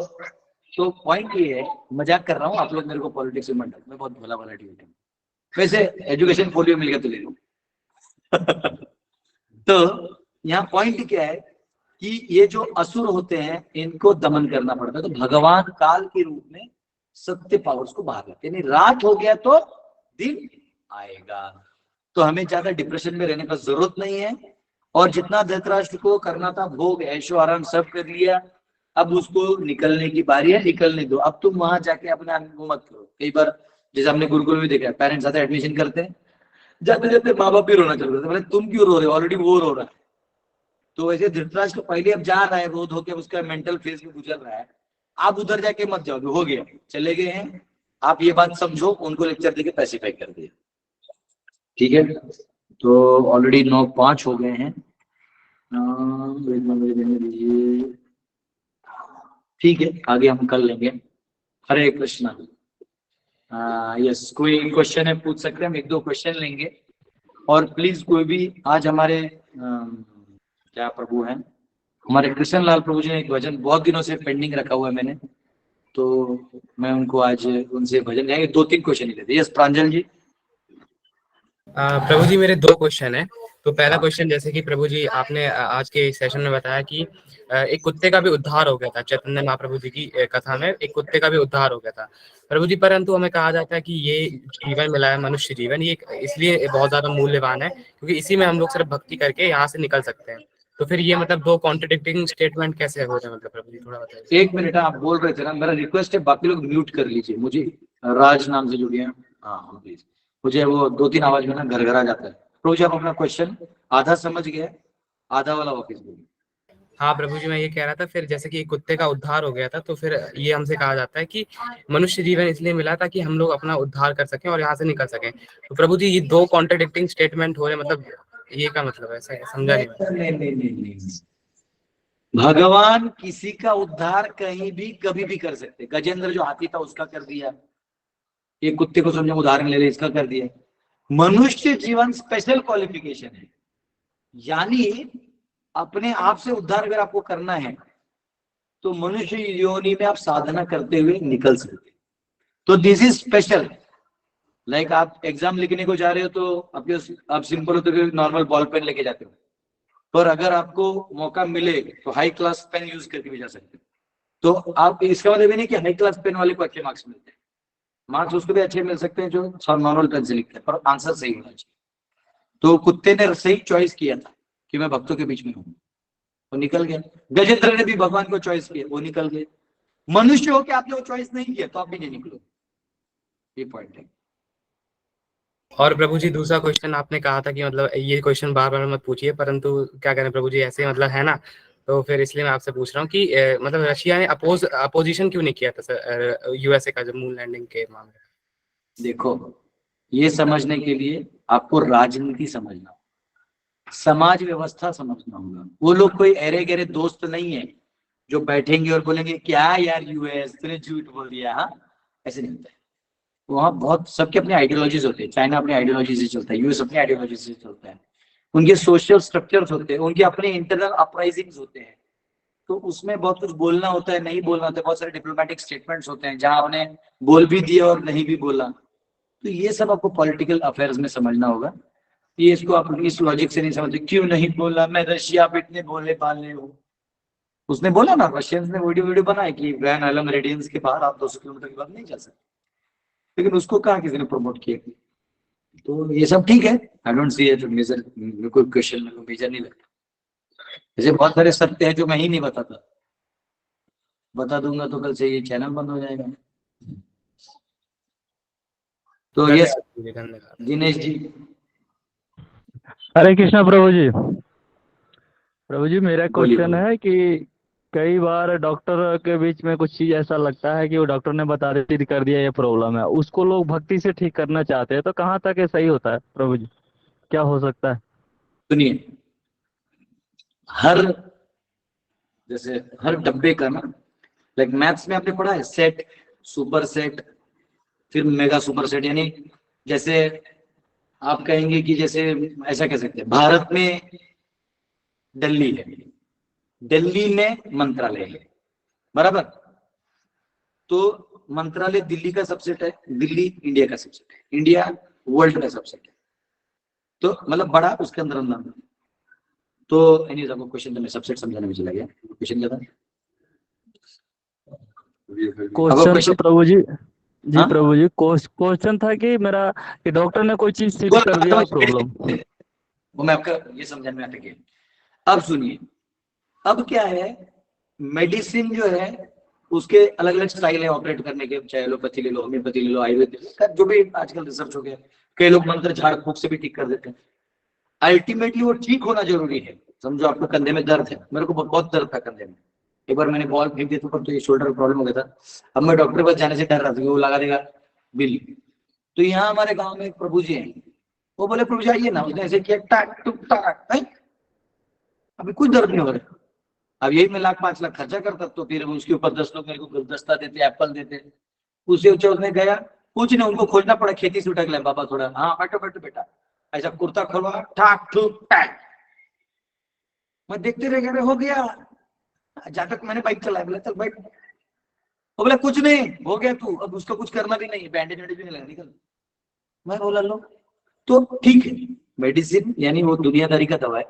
पॉइंट ये है, मजाक कर रहा हूँ, आप लोग मेरे को पॉलिटिक्स में मत डालो, मैं बहुत भोला वाला ड्यूटी हूँ। वैसे एजुकेशन पोलियो मिल गया तो ले लूँ। तो यहाँ पॉइंट क्या है कि ये जो असुर होते हैं इनको दमन करना पड़ता है। तो भगवान काल के रूप में सत्य पावर्स को बाहर लाते हैं। रात हो गया तो दिन आएगा, तो हमें ज्यादा डिप्रेशन में रहने का जरूरत नहीं है। और जितना धृतराष्ट्र को करना था भोग ऐशो आराम सब कर लिया, अब उसको निकलने की बारी है, निकलने दो। अब तुम वहां जाके अपने आनंद मत करो। कई बार जैसे हमने गुरुकुल में देखा है, पेरेंट्स आते एडमिशन करते हैं, जाते जाते माँ बाप भी रोना चल रहा है, तुम क्यों रो रहे हो, ऑलरेडी वो रो रहा है। तो वैसे धृतराष्ट्र पहले अब जा रहा है, रोध होकर उसका मेंटल फेज में गुजर रहा है, आप उधर जाके मत जाओ, हो गया चले गए हैं, आप ये बात समझो, उनको लेक्चर देके पैसिफाई कर दिया। ठीक है, तो ऑलरेडी 9:05 हो गए हैं। ठीक है, आगे हम कर लेंगे। हरे कृष्णा। यस, कोई क्वेश्चन है पूछ सकते हैं, हम 1-2 क्वेश्चन लेंगे। और प्लीज कोई भी आज हमारे क्या प्रभु हैं, हमारे कृष्ण लाल प्रभु जी ने एक भजन बहुत दिनों से पेंडिंग रखा हुआ है मैंने, तो मैं उनको आज उनसे भजन गाएंगे। 2-3 क्वेश्चन ही लेते। यस प्रांजल जी। प्रभु जी मेरे 2 क्वेश्चन है। तो पहला क्वेश्चन, जैसे कि प्रभु जी आपने आज के सेशन में बताया कि एक कुत्ते का भी उद्धार हो गया था, चैतन्य महाप्रभु जी की कथा में एक कुत्ते का भी उद्धार हो गया था प्रभु जी। परंतु हमें कहा जाता है कि ये जीवन मिला है, मनुष्य जीवन, ये इसलिए बहुत ज्यादा मूल्यवान है क्योंकि इसी में हम लोग सिर्फ भक्ति करके यहाँ से निकल सकते हैं। तो फिर ये मतलब 2 कॉन्ट्रडिक्टिंग स्टेटमेंट कैसे हो रहे हैं, मतलब प्रभु जी थोड़ा बताइए। 1 मिनट, आप बोल रहे थे ना, मेरा रिक्वेस्ट है बाकी लोग म्यूट कर लीजिए। मुझे राज नाम से जुड़िए। हाँ प्लीज, मुझे वो 2-3 आवाज में ना घर आ जाता है। प्रभु जी आप अपना क्वेश्चन आधा समझ गए, आधा वाला वापस बोलिए। हाँ प्रभु जी, मैं ये कह रहा था फिर जैसे कि एक कुत्ते का उद्धार हो गया था, तो फिर ये हमसे कहा जाता है कि मनुष्य जीवन इसलिए मिला था कि हम लोग अपना उद्धार कर सकें और यहाँ से निकल सकें। तो प्रभु जी ये 2 कॉन्ट्रडिक्टिंग स्टेटमेंट हो रहे, मतलब ये का मतलब ऐसा है, समझा नहीं। नहीं, भगवान किसी का उद्धार कहीं भी कभी भी कर सकते। गजेंद्र जो हाथी था उसका कर दिया, ये कुत्ते को समझो उदाहरण ले ले, इसका कर दिया। मनुष्य जीवन स्पेशल क्वालिफिकेशन है, यानी अपने आप से उद्धार अगर आपको करना है तो मनुष्य योनि में आप साधना करते हुए निकल सकते। तो दिस इज स्पेशल। लाइक आप एग्जाम लिखने को जा रहे हो तो आप सिंपल होते हुए नॉर्मल बॉल पेन लेके जाते हो, पर अगर आपको मौका मिले तो हाई क्लास पेन यूज करके भी जा सकते हो। तो आप, इसका मतलब ये नहीं कि हाई क्लास पेन वाले को अच्छे मार्क्स मिलते हैं, मार्क्स उसको भी अच्छे मिल सकते हैं जो नॉर्मल पेन से लिखते हैं, पर आंसर सही होना चाहिए। तो कुत्ते ने सही चॉइस किया था कि मैं भक्तों के बीच में हूँ, वो निकल गया। गजेंद्र ने भी भगवान को चॉइस किया, वो निकल गए। मनुष्य हो के आपने वो चॉइस नहीं किया तो आप भी नहीं निकलो, ये पॉइंट है। और प्रभु जी दूसरा क्वेश्चन, आपने कहा था कि मतलब ये क्वेश्चन बार बार मत पूछिए, परंतु क्या करें प्रभु जी, ऐसे मतलब है ना, तो फिर इसलिए मैं आपसे पूछ रहा हूँ कि मतलब रशिया ने अपोजिशन क्यों नहीं किया था सर यूएसए का जब मून लैंडिंग के मामले। देखो, ये समझने के लिए आपको राजनीति समझना, समाज व्यवस्था समझना होगा। वो लोग कोई अरे गहरे दोस्त नहीं है जो बैठेंगे और बोलेंगे क्या यार यूएस तूने झूठ बोल दिया। हाँ, ऐसे नहीं होता है। वहाँ बहुत सबके अपने आइडियोलॉजीज होते हैं। चाइना अपनी आइडियोलॉजी से चलता है, यूएस अपनी आइडियोलॉजी से चलता है, उनके सोशल स्ट्रक्चर्स होते हैं, उनके अपने इंटरनल अपराइजिंग्स होते हैं। तो उसमें बहुत कुछ बोलना होता है, नहीं बोलना होता है, बहुत सारे डिप्लोमेटिक स्टेटमेंट्स होते हैं जहां आपने बोल भी दिया और नहीं भी बोला। तो ये सब आपको पॉलिटिकल अफेयर्स में समझना होगा। ये इसको आप इस लॉजिक से नहीं समझते, क्यों नहीं बोला, मैं रशिया पे इतने बोले पाले हूँ। उसने बोला ना, रशियंस ने वीडियो बनाया कि वैन आलम रेडियंस के बाहर आप 200 किलोमीटर के बाद नहीं जा सकते, लेकिन उसको कहा किसी ने प्रमोट किया। तो ये सब ठीक है, I don't see it major, कोई क्वेश्चन में मेजर नहीं लगता। ऐसे बहुत सारे सत्य है जो मैं ही नहीं बताता, बता दूंगा तो कल से ये चैनल बंद हो जाएगा। तो ये धन्यवाद दिनेश जी। हरे कृष्णा प्रभु जी। प्रभु जी मेरा बोलिए, क्वेश्चन बोलिए। है कि कई बार डॉक्टर के बीच में कुछ चीज ऐसा लगता है कि वो डॉक्टर ने बता दी कर दिया ये प्रॉब्लम है, उसको लोग भक्ति से ठीक करना चाहते हैं, तो कहाँ तक ये सही होता है प्रभु जी, क्या हो सकता है? सुनिए, जैसे हर डब्बे का ना, लाइक मैथ्स में आपने पढ़ा है सेट, सुपर सेट, फिर मेगा सुपर सेट। यानी जैसे आप कहेंगे कि जैसे ऐसा कह सकते हैं, भारत में दिल्ली है, दिल्ली में मंत्रालय है, बराबर। तो मंत्रालय दिल्ली का सबसेट है, दिल्ली इंडिया का सबसेट है, इंडिया वर्ल्ड का सबसेट है। तो मतलब बड़ा उसके अंदर अंदर। तो एनीवेज आपको क्वेश्चन तो मैं सबसेट समझाने में चला गया। क्वेश्चन क्या था? क्वेश्चन तो प्रभु जी, जी हाँ? प्रभु जी क्वेश्चन था कि मेरा कि डॉक्टर ने कोई चीज सिद्ध कर दिया प्रॉब्लम। वो मैं आपका ये समझाने में अटक गया। अब सुनिए, अब क्या है, मेडिसिन जो है उसके अलग अलग स्टाइल है ऑपरेट करने के, चाहे एलोपैथी ले लो, होम्योपैथी ले लो, आयुर्वेद ले लो, जो भी आजकल रिसर्च हो गया। कई लोग मंत्र झाड़ फूक से भी ठीक कर देते हैं। अल्टीमेटली वो ठीक होना जरूरी है। समझो आपको कंधे में दर्द है, मेरे को बहुत दर्द था कंधे में, एक बार मैंने बॉल फेंक दिया तो ये शोल्डर में प्रॉब्लम हो गया था। अब मैं डॉक्टर के पास जाने से डर रहा था, वो लगा देगा बिल। तो यहाँ हमारे गांव में एक प्रभु जी हैं, वो बोले प्रभु जी आइए ना, उसने ऐसे किया टाक टुक टाक, अभी कुछ दर्द नहीं हो रहा। अब यही मैं 1,00,000 5 लाख खर्चा करता तो फिर उसके ऊपर 10 लोग मेरे को गुलदस्ता देते, एप्पल देते। उससे ऊंचा उसने गया, कुछ नहीं, उनको खोलना पड़ा, खेती से उठा के लाया, बाबा थोड़ा, हाँ बैठो बैठो बेटा, ऐसा कुर्ता खोलवा, ठाक ठुक टैक। मैं देखते रह गया, हो गया। जहां तक मैंने बाइक चलाया, बोला चल बैठ। वो बोला कुछ नहीं, हो गया तू, अब उसको कुछ करना भी नहीं, बैंडेज वैंडेज भी नहीं लगा, निकल। मैं बोला लो तो ठीक है, मेडिसिन यानी वो दुनियादारी का दवा है।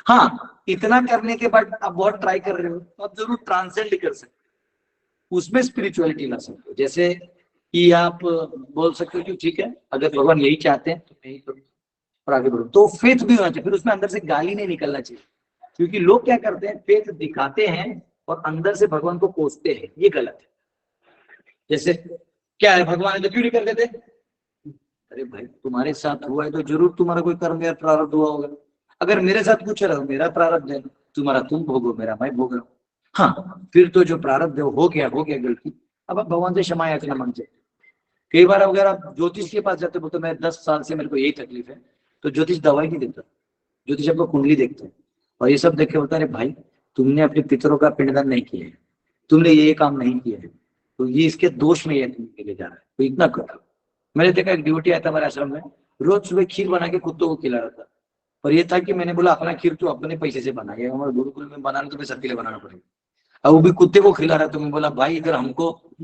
हाँ, इतना करने के बाद आप बहुत ट्राई कर रहे हो तो आप जरूर ट्रांसेंड कर सकते हो, उसमें स्पिरिचुअलिटी ला सकते हो। जैसे कि आप बोल सकते हो कि ठीक है, अगर भगवान यही चाहते हैं तो मैं यही करूँ और आगे बढ़ो, तो फेथ भी होना चाहिए। फिर उसमें अंदर से गाली नहीं निकलना चाहिए, क्योंकि लोग क्या करते हैं, फेथ दिखाते हैं और अंदर से भगवान को कोसते हैं, ये गलत है। जैसे क्या है, भगवान तो क्यों नहीं कर देते? अरे भाई, तुम्हारे साथ हुआ है तो जरूर तुम्हारा कोई कर्म या प्रारब्ध हुआ होगा। अगर मेरे साथ कुछ रहा, मेरा प्रारब्ध है, तुम्हारा तुम भोगो, मेरा मैं भोग रहा हूँ। हाँ, फिर तो जो प्रारब्ध है हो गया गलती। अब आप भगवान से क्षमा याचना मांगते। कई बार अगर आप ज्योतिष के पास जाते हो तो मैं 10 साल से मेरे को यही तकलीफ है, तो ज्योतिष दवाई नहीं देता, ज्योतिष आपको कुंडली देखते हैं और ये सब देख के बोलता है, अरे भाई तुमने अपने पितरों का पिंडदान नहीं किया है, तुमने ये काम नहीं किया है, तो ये इसके दोष में ये ले जा रहा है, तो इतना करो। मैंने देखा एक ड्यूटी आया था हमारे आश्रम में, रोज सुबह खीर बना के कुत्तों को खिला रहा था। और ये था कि मैंने बोला अपना खीर तो अपने पैसे से बना, ये हमारे गुरुकुल में बनाना तो मैं सबके लिए बनाना पड़ेगा, अब वो भी कुत्ते को खिला रहा। तो मैं बोला भाई अगर हमको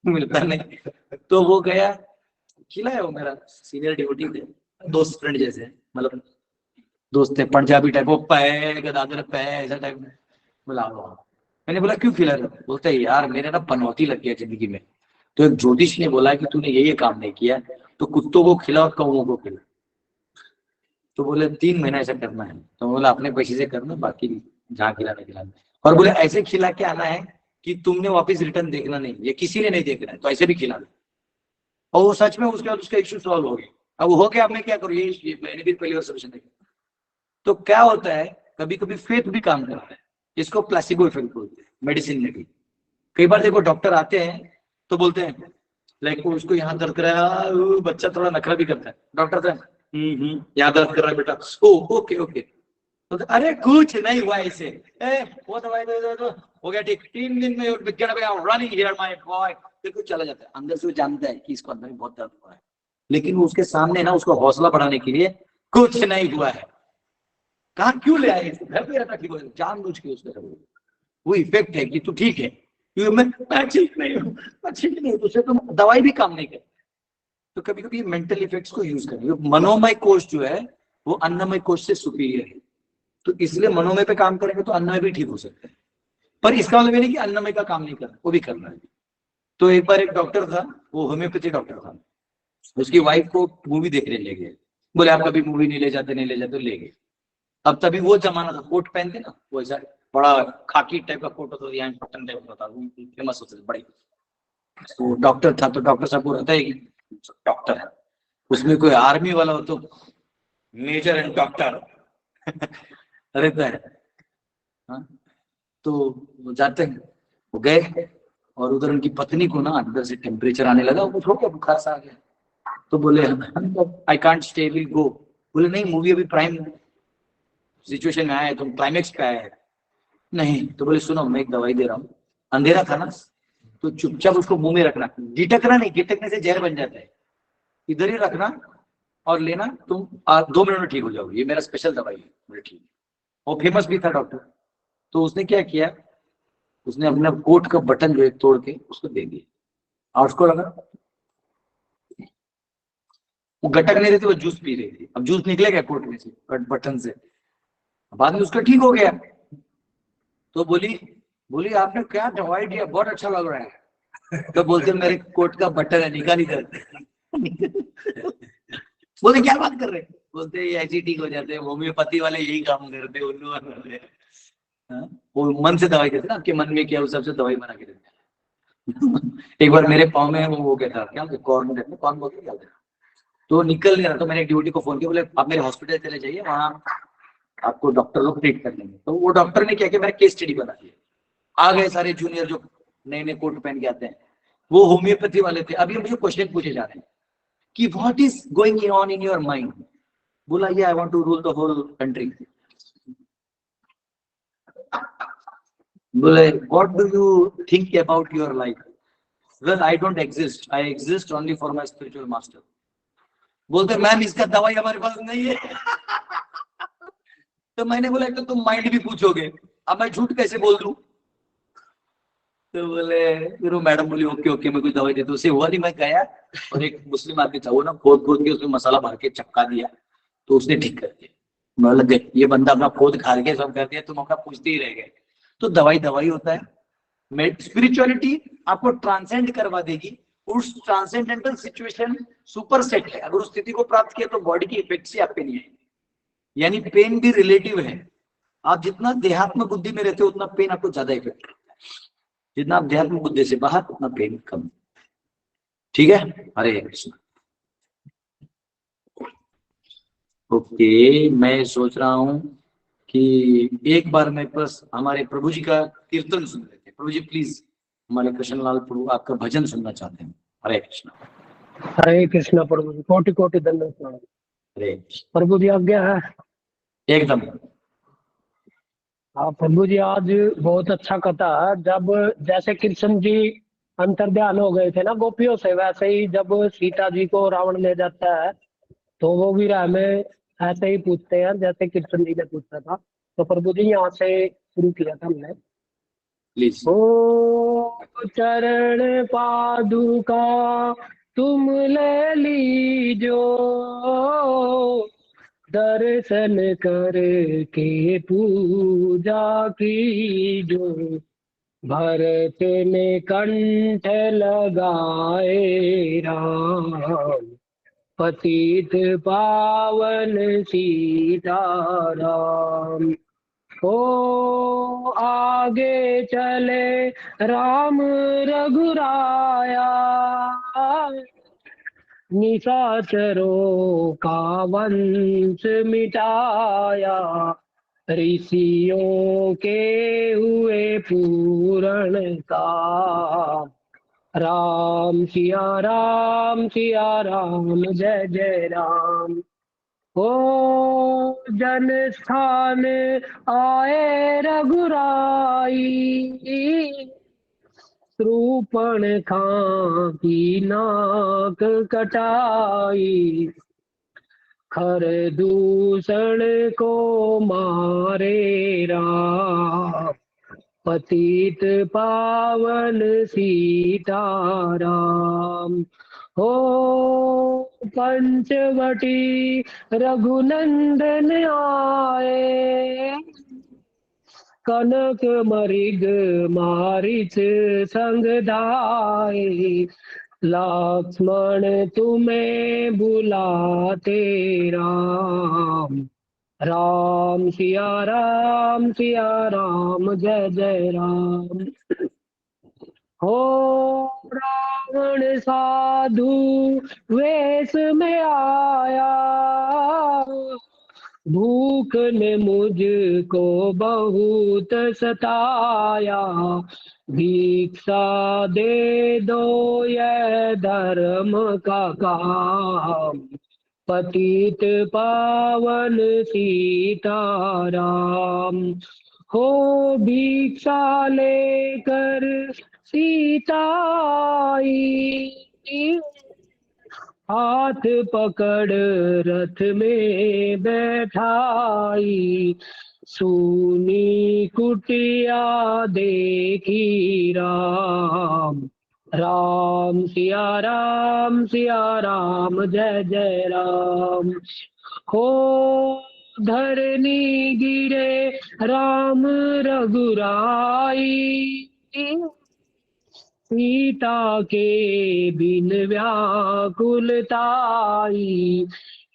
मिलता नहीं तो वो गया खिलाया। वो मेरा सीनियर ड्यूटी थे, दोस्त फ्रेंड जैसे, मतलब दोस्त थे, पंजाबी टाइप, वो पै गदादर पै ऐसा टाइप में बोला। मैंने बोला क्यों खिला रहा? बोलता है यार मेरे ना पनौती लग गया जिंदगी में, तो एक ज्योतिष ने बोला कि तूने ये काम नहीं किया तो कुत्तों को खिला और कौओं को खिला। तो बोले 3 महीना ऐसा करना है। तो बोला अपने पैसे से करना, बाकी जहाँ खिलाना। और बोले ऐसे खिला के आना है कि तुमने वापस रिटर्न देखना नहीं, ये किसी ने नहीं देखना है, तो ऐसे भी खिलाना। और वो सच में उसके बाद उसका इश्यू सॉल्व हो गया। अब वो हो गया, अब मैं क्या करूँ, ये मैंने भी पहली बार सोल्यूशन देखा। तो क्या होता है, कभी कभी फेथ भी काम करता है, इसको प्लेसिबो इफेक्ट बोलते हैं मेडिसिन में भी। कई बार देखो डॉक्टर आते हैं तो बोलते हैं लाइक उसको यहाँ दर्द कर रहा है, बच्चा थोड़ा नखरा भी करता है, डॉक्टर यहाँ दर्द कर रहा है बेटा, ओ ओके ओके, तो अरे कुछ नहीं हुआ ऐसे, वो दवाई दो हो गया ठीक, 3 दिन में रनिंग हियर माय बॉय, फिर कुछ चला जाता है। अंदर से वो जानता है कि इसको अंदर में बहुत दर्द हुआ है, लेकिन वो उसके सामने ना उसको हौसला बढ़ाने के लिए कुछ नहीं हुआ है, कहा क्यों ले आए इसको, घर पे रहता ठीक हो जाए, जानबूझ के उसका वो इफेक्ट है कि तू ठीक है, क्योंकि मैं ठीक नहीं हूँ, ठीक नहीं, उससे तुम दवाई भी काम नहीं करती। तो कभी कभी मेंटल इफेक्ट्स को यूज करें। मनोमय कोष जो है वो अन्नमय कोष से सुपीरियर है, तो इसलिए मनोमय पे काम करेंगे तो अन्नमय भी ठीक हो सकते हैं। पर इसका मतलब ये नहीं कि अन्नमय का काम नहीं करना, वो भी करना है। तो एक बार एक डॉक्टर था, वो होम्योपैथी डॉक्टर था, उसकी वाइफ को मूवी देखने ले गए। बोले आप कभी मूवी नहीं ले जाते ले गए। अब तभी वो जमाना था, कोट पहनते ना, वो ऐसा बड़ा खाकी टाइप का कोट होता था, यहाँ कॉटन टाइप होता था, फेमस होते थे बड़ी। तो डॉक्टर था, तो डॉक्टर साहब को रहता है कि डॉक्टर है, उसमें कोई आर्मी वाला हो तो मेजर एंड डॉक्टर रहता है। हाँ? तो वो जाते हैं, वो गए और उधर उनकी पत्नी को ना अंदर से टेम्परेचर आने लगा, वो हो गया, बुखार सा आ गया। तो बोले I can't stay, will go. बोले नहीं, मूवी अभी प्राइम सिचुएशन में आया है, तुम क्लाइमेक्स पे आया है। नहीं, तो बोले सुनो मैं एक दवाई दे रहा हूँ, अंधेरा था ना, तो चुपचाप उसको मुंह में रखना, गिटकना नहीं, गिटकने से जहर बन जाता है, इधर ही रखना और लेना, तुम 2 मिनट में ठीक हो जाओगे, ये मेरा स्पेशल दवाई है। बोले ठीक। वो फेमस भी था डॉक्टर। तो उसने क्या किया, उसने अपना कोट का बटन जो है तोड़ के उसको दे दिया और उसको लगा, वो गटक नहीं रही थी, वो जूस पी रही थी। अब जूस निकलेगा कोट में से, बटन से, बाद में उसका ठीक हो गया। तो बोली आपने क्या दवाई दिया, बहुत अच्छा लग रहा है। तो बोलते मेरे कोट का बटन है, निकाल इधर। बोलते क्या बात कर रहे हैं? बोलते ऐसे ठीक हो जाते हैं, होम्योपैथी वाले यही काम करते हैं, उल्लू वाले। वो मन से दवाई देते ना, आपके मन में क्या उस सबसे दवाई बना के देते। एक बार मेरे पाँव में वो हो गया था, क्या कॉर्न बोलते क्या, तो निकल नहीं रहा, तो मैंने ड्यूटी को फोन किया, बोले आप मेरे हॉस्पिटल चले जाइए, वहाँ आपको डॉक्टर लोग ट्रीट कर लेंगे। तो वो डॉक्टर ने क्या किया, मेरा केस स्टडी बना दिया। आ गए सारे जूनियर जो नए नए कोट पहन के आते हैं, वो होम्योपैथी वाले थे। अभी मुझे क्वेश्चन पूछे जा रहे हैं कि what is going on in your mind. बोला ये I want to rule the whole country. बोले what do you think about your life? Well I don't exist, I exist only for my spiritual master. बोलते ma'am इसका दवाई हमारे पास नहीं है। तो मैंने बोला तो तुम माइंड भी पूछोगे, अब मैं झूठ कैसे बोल दूं? तो बोले, फिर वो मैडम बोली ओके ओके मैं कुछ दवाई देती, उसे हुआ नहीं। मैं गया और एक मुस्लिम आदमी था, वो ना खोद खोद के उसमें मसाला भर के चक्का दिया, तो उसने ठीक कर दिया। मैं बोला देख ये बंदा अपना खोद खार के सब कर दिया, तुम अपना पूछते ही रह गए। तो दवाई दवाई होता है। स्पिरिचुअलिटी आपको ट्रांसेंड करवा देगी, उस ट्रांसेंडेंटल सिचुएशन सुपर सेट है, अगर उस स्थिति को प्राप्त किया तो बॉडी की इफेक्ट से आप पे नहीं आएगी। यानी पेन भी रिलेटिव है। आप जितना देहात्म बुद्धि में रहते हो उतना पेन आपको ज्यादा इफेक्ट करता है, जितना आप देहात्म बुद्धि से बाहर उतना पेन कम। ठीक है, हरे कृष्ण। ओके, मैं सोच रहा हूं कि एक बार मैं बस हमारे प्रभु जी का कीर्तन सुन लेते हैं। प्रभु जी प्लीज, हमारे कृष्णलाल प्रभु आपका भजन सुनना चाहते हैं। हरे कृष्ण। हरे कृष्ण प्रभु जी, कोटि कोटि दंडवत प्रणाम। हरे कृष्ण। प्रभु जी आज्ञा है। एकदम। हाँ प्रभु जी, आज बहुत अच्छा कथा है। जब जैसे कृष्ण जी अंतर्ध्यान हो गए थे ना गोपियों से, वैसे ही जब सीता जी को रावण ले जाता है तो वो भी राह में ऐसे ही पूछते हैं जैसे कृष्ण जी ने पूछा था। तो प्रभु जी यहाँ से शुरू किया था हमने। प्लीज। ओ चरण पादुका तुम ले लीजो, दर्शन करके पूजा कीजो, भरत ने कंठ लगाए राम, पतित पावन सीताराम। ओ आगे चले राम रघुराया, निशाचरों का वंश मिटाया, ऋषियों के हुए पूरण काम। राम सिया राम जय जय राम। ओ जन स्थान आए रघुराई, रूपण की नाक कटाई, खर दूषण को मारे राम, पतित पावन सीताराम। हो पंचवटी रघुनंदन आए, कनक मृग मारिच संग धाए, लक्ष्मण तुम्हें बुलाते राम। राम सिया राम जय जय राम। हो रावण साधु वेश में आया, भूख ने मुझको बहुत सताया, भिक्षा दे दो यह धर्म का काम, पतित पावन सीताराम। हो भिक्षा लेकर सीता आई, हाथ पकड़ रथ में बैठाई, सुनी कुटिया देखी राम। राम सिया राम जय जय राम। हो धरनी गिरे राम रघुराई, सीता के बिन व्याकुलताई,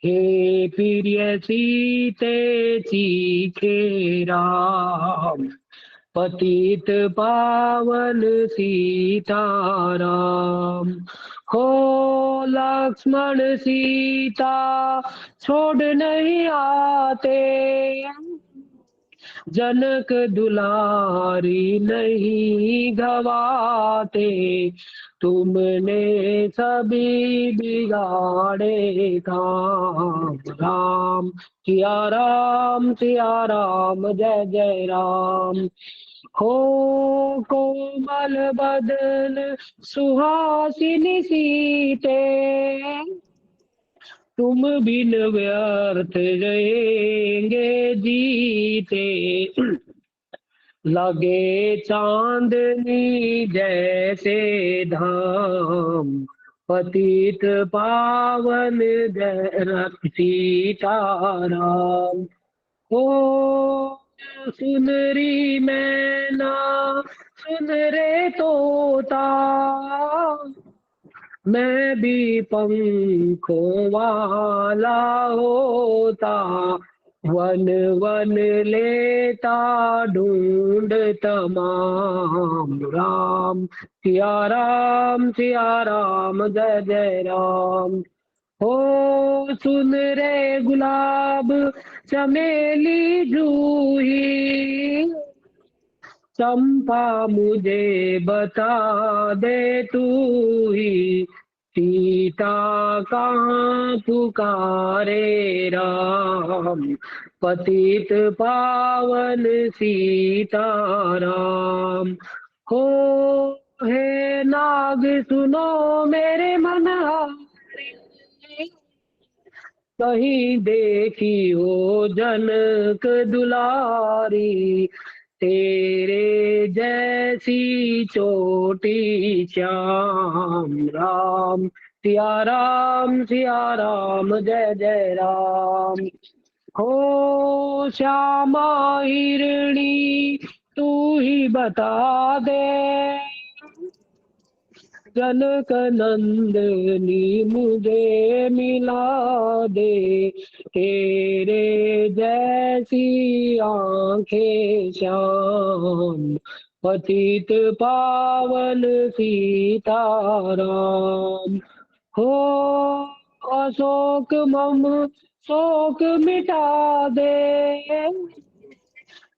हे प्रिय सीते चीखे राम, पतित पावन सीताराम। हो लक्ष्मण सीता छोड़ नहीं आते, जनक दुलारी नहीं गवाते, तुमने सभी बिगाड़े काम। राम सिया राम जय जय राम। हो कोमल बदन सुहासिनी सीते, तुम बिन व्यर्थ रहेंगे जीते, लगे चांदनी जैसे धाम, पतित पावन जय सीताराम। ओ सुन री मैना सुन रे तोता, मैं भी पंखों वाला होता, वन वन लेता ढूंढ तमाम। राम सिया राम जय जय राम। हो सुन रे गुलाब चमेली जूही, चंपा मुझे बता दे तू ही, सीता कहाँ पुकारे राम, पतित पावन सीताराम। हो हे नाग सुनो मेरे मनहारी, कहीं देखी हो जनक दुलारी, तेरे जैसी चोटी श्याम। राम सिया राम जय जय राम। हो श्यामा हिरणी तू ही बता दे, जनक नंदनी मुझे मिला दे, तेरे जैसी आंखें श्याम, पतित पावन सीताराम। हो अशोक मम शोक मिटा दे,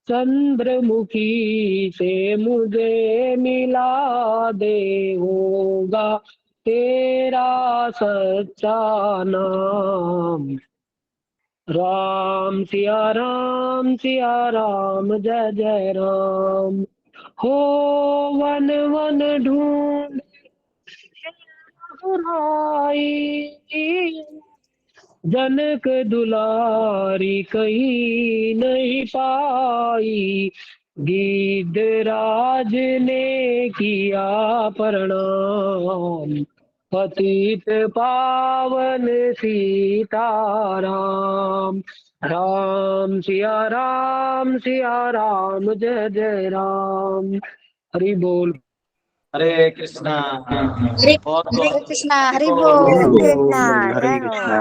चंद्रमुखी से मुझे मिला दे, होगा तेरा सच्चा नाम। राम सिया राम जय जय राम। हो वन वन ढूंढ जनक दुलारी कहीं नहीं पाई, गिद्धराज ने किया प्रणाम, पतित पावन सीताराम। राम सिया राम जय जय राम। हरि बोल। हरे कृष्णा। हरे बहुत हरे बहुत कृष्णा, हरि बहुत बोल। कृष्णा जय हरे हो। कृष्णा।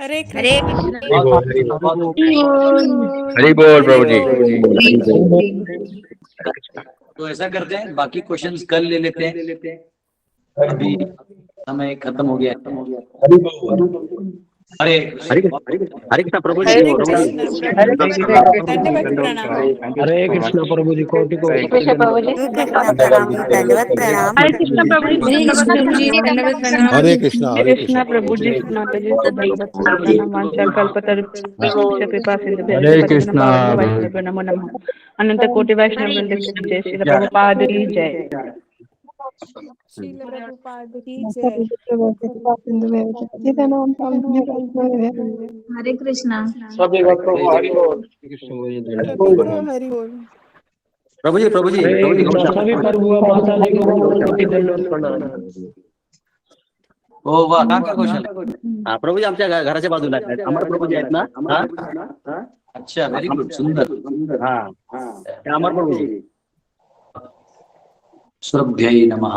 हरे हरे कृष्णा। हरि बोल हरि बोल बहुत हरि बोल हरि प्रभु जी। बोल। तो ऐसा करते हैं, बाकी क्वेश्चंस कल ले लेते हैं, अभी समय खत्म हो गया है। हरे कृष्णा प्रभु जी। हरे कृष्णा प्रभु जी, दंडवत प्रणाम। हरे कृष्ण प्रभु जी, कोटि कोटि दंडवत प्रणाम, दंडवत प्रणाम। हरे कृष्ण प्रभु जी, दंडवत प्रणाम। दंडवत प्रणाम। हरे कृष्णा हरे कृष्ण प्रभु जी, माता जी को दंडवत प्रणाम। वांछा कल्पतरुभ्यश्च कृपा हरे सिंधुभ्यश्च कृष्णा। पतितपावनेभ्यो वैष्णवेभ्यो नमो नमः। अनंत कोटि वैष्णव वृंद की जय, श्रील प्रभुपाद की जय। श्रील प्रभुपाद की जय। हरे कृष्णा। सभी भक्तों को हरि बोल। सभी को हरि बोल। प्रभु जी हरे कृष्ण। सभी प्रभु माता जी को कोटि दंडवत प्रणाम। ओ वाह, कहाँ का क्वेश्चन? हा प्रभू जी आमच्या घराच्या बाजूला आहेत, अमर प्रभू जी आहेत ना। हा अच्छा, वेरी गुड, सुंदर। हा ते अमर प्रभू जी। श्रद्धेय नमः।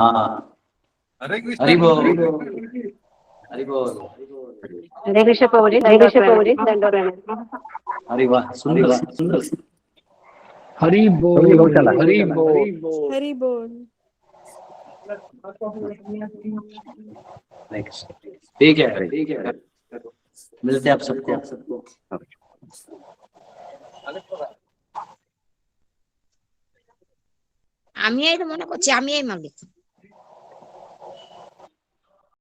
हरि बोल हरि बोल। हरे कृष्ण प्रभु जी, दंडवत प्रणाम। हरि वाह, सुंदर। हरि बोल हरि बोल। हरि बोल। नेक्स्ट। ठीक है, मिलते हैं आप सबको। আমি এই তো মনে করছি আমি এই মালিক।